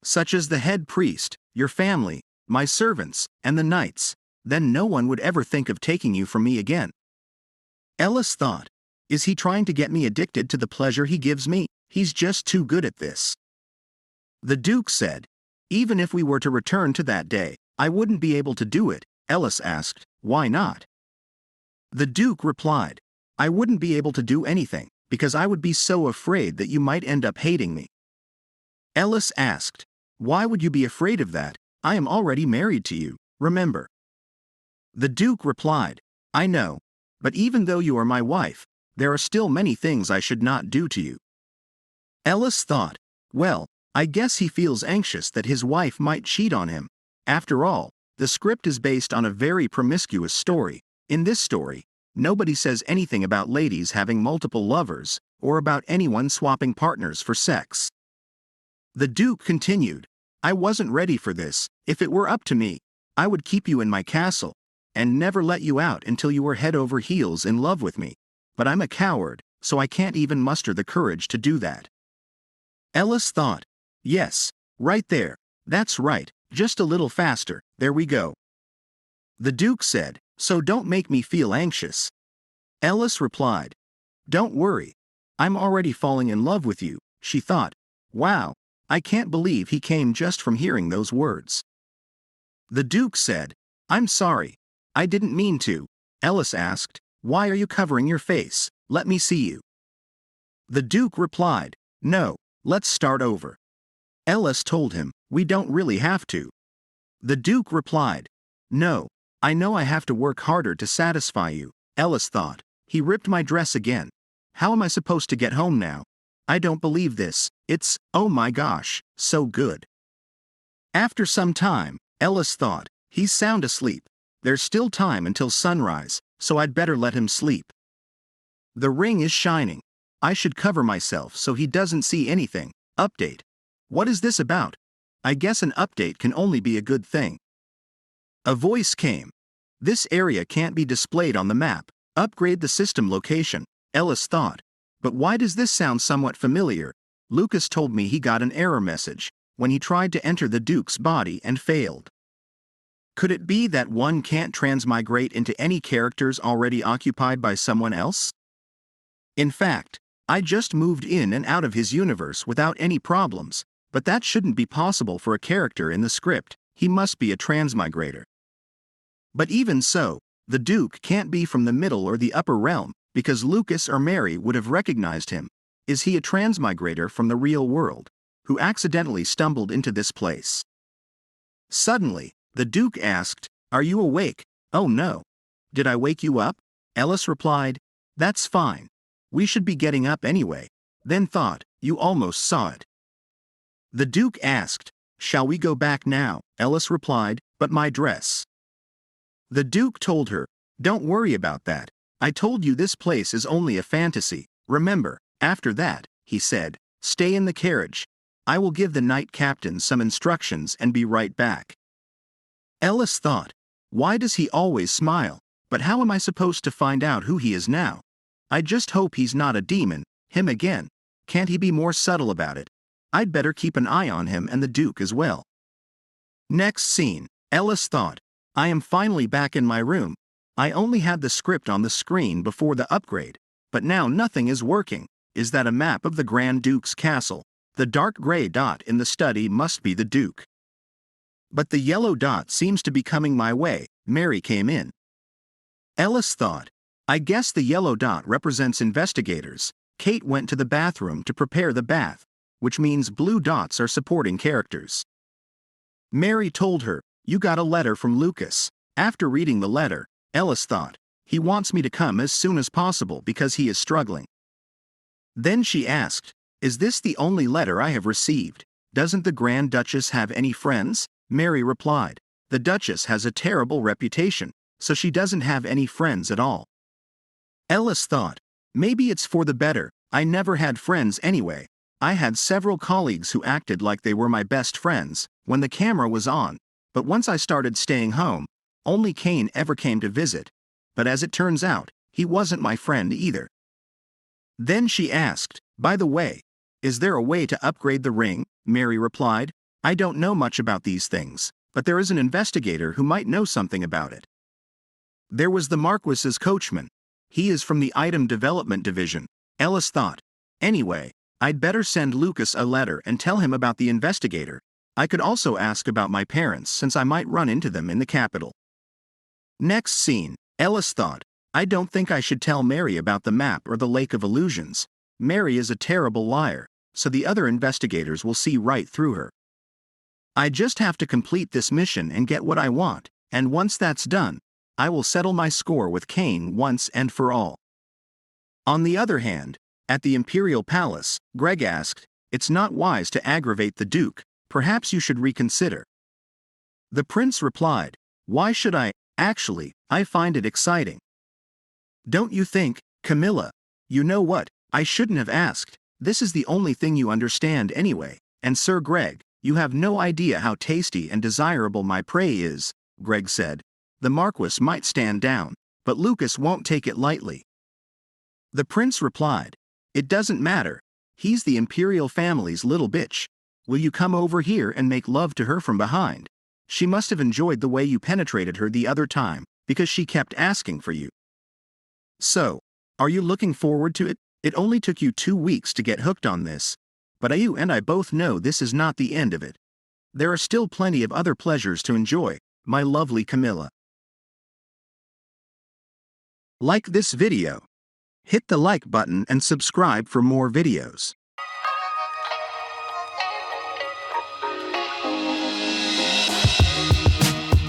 Such as the head priest, your family, my servants, and the knights. Then no one would ever think of taking you from me again. Ellis thought, is he trying to get me addicted to the pleasure he gives me? He's just too good at this. The Duke said, even if we were to return to that day, I wouldn't be able to do it. Ellis asked, why not? The Duke replied, I wouldn't be able to do anything, because I would be so afraid that you might end up hating me. Ellis asked, why would you be afraid of that? I am already married to you, remember. The Duke replied, I know, but even though you are my wife, there are still many things I should not do to you. Ellis thought, well, I guess he feels anxious that his wife might cheat on him. After all, the script is based on a very promiscuous story. In this story, nobody says anything about ladies having multiple lovers, or about anyone swapping partners for sex. The Duke continued, I wasn't ready for this. If it were up to me, I would keep you in my castle, and never let you out until you were head over heels in love with me. But I'm a coward, so I can't even muster the courage to do that. Ellis thought, yes, right there, that's right, just a little faster, there we go. The Duke said, so don't make me feel anxious. Ellis replied, don't worry, I'm already falling in love with you. She thought, wow, I can't believe he came just from hearing those words. The Duke said, I'm sorry, I didn't mean to. Ellis asked, why are you covering your face? Let me see you. The Duke replied, no, let's start over. Ellis told him, we don't really have to. The Duke replied, no, I know I have to work harder to satisfy you. Ellis thought, he ripped my dress again. How am I supposed to get home now? I don't believe this, it's, oh my gosh, so good. After some time, Ellis thought, he's sound asleep. There's still time until sunrise, so I'd better let him sleep. The ring is shining. I should cover myself so he doesn't see anything. Update. What is this about? I guess an update can only be a good thing. A voice came. This area can't be displayed on the map. Upgrade the system location. Ellis thought. But why does this sound somewhat familiar? Lucas told me he got an error message when he tried to enter the Duke's body and failed. Could it be that one can't transmigrate into any characters already occupied by someone else? In fact, I just moved in and out of his universe without any problems, but that shouldn't be possible for a character in the script. He must be a transmigrator. But even so, the Duke can't be from the middle or the upper realm, because Lucas or Mary would have recognized him. Is he a transmigrator from the real world, who accidentally stumbled into this place? Suddenly, the Duke asked, are you awake? Oh no. Did I wake you up? Ellis replied, that's fine. We should be getting up anyway. Then thought, you almost saw it. The Duke asked, shall we go back now? Ellis replied, but my dress. The Duke told her, don't worry about that. I told you this place is only a fantasy. Remember, after that, he said, stay in the carriage. I will give the knight captain some instructions and be right back. Ellis thought, why does he always smile? But how am I supposed to find out who he is now? I just hope he's not a demon, him again. Can't he be more subtle about it? I'd better keep an eye on him and the Duke as well. Next scene, Ellis thought, I am finally back in my room. I only had the script on the screen before the upgrade, but now nothing is working. Is that a map of the Grand Duke's castle? The dark gray dot in the study must be the Duke. But the yellow dot seems to be coming my way. Mary came in. Ellis thought, I guess the yellow dot represents investigators. Kate went to the bathroom to prepare the bath, which means blue dots are supporting characters. Mary told her, you got a letter from Lucas. After reading the letter, Ellis thought, he wants me to come as soon as possible because he is struggling. Then she asked, is this the only letter I have received? Doesn't the Grand Duchess have any friends? Mary replied, the Duchess has a terrible reputation, so she doesn't have any friends at all. Ellis thought, maybe it's for the better. I never had friends anyway. I had several colleagues who acted like they were my best friends when the camera was on, but once I started staying home, only Kane ever came to visit. But as it turns out, he wasn't my friend either. Then she asked, by the way, is there a way to upgrade the ring? Mary replied, I don't know much about these things, but there is an investigator who might know something about it. There was the Marquis's coachman. He is from the Item Development Division. Ellis thought, anyway, I'd better send Lucas a letter and tell him about the investigator. I could also ask about my parents since I might run into them in the capital. Next scene, Ellis thought, I don't think I should tell Mary about the map or the Lake of Illusions. Mary is a terrible liar, so the other investigators will see right through her. I just have to complete this mission and get what I want, and once that's done, I will settle my score with Kane once and for all. On the other hand, at the imperial palace, Greg asked, "It's not wise to aggravate the Duke, perhaps you should reconsider." The prince replied, "Why should I? Actually, I find it exciting." "Don't you think, Camilla? You know what, I shouldn't have asked, this is the only thing you understand anyway, and Sir Greg, you have no idea how tasty and desirable my prey is," Greg said. The Marquis might stand down, but Lucas won't take it lightly. The prince replied, "It doesn't matter, he's the imperial family's little bitch. Will you come over here and make love to her from behind? She must have enjoyed the way you penetrated her the other time, because she kept asking for you. So, are you looking forward to it? It only took you 2 weeks to get hooked on this, but you and I both know this is not the end of it. There are still plenty of other pleasures to enjoy, my lovely Camilla." Like this video. Hit the like button and subscribe for more videos.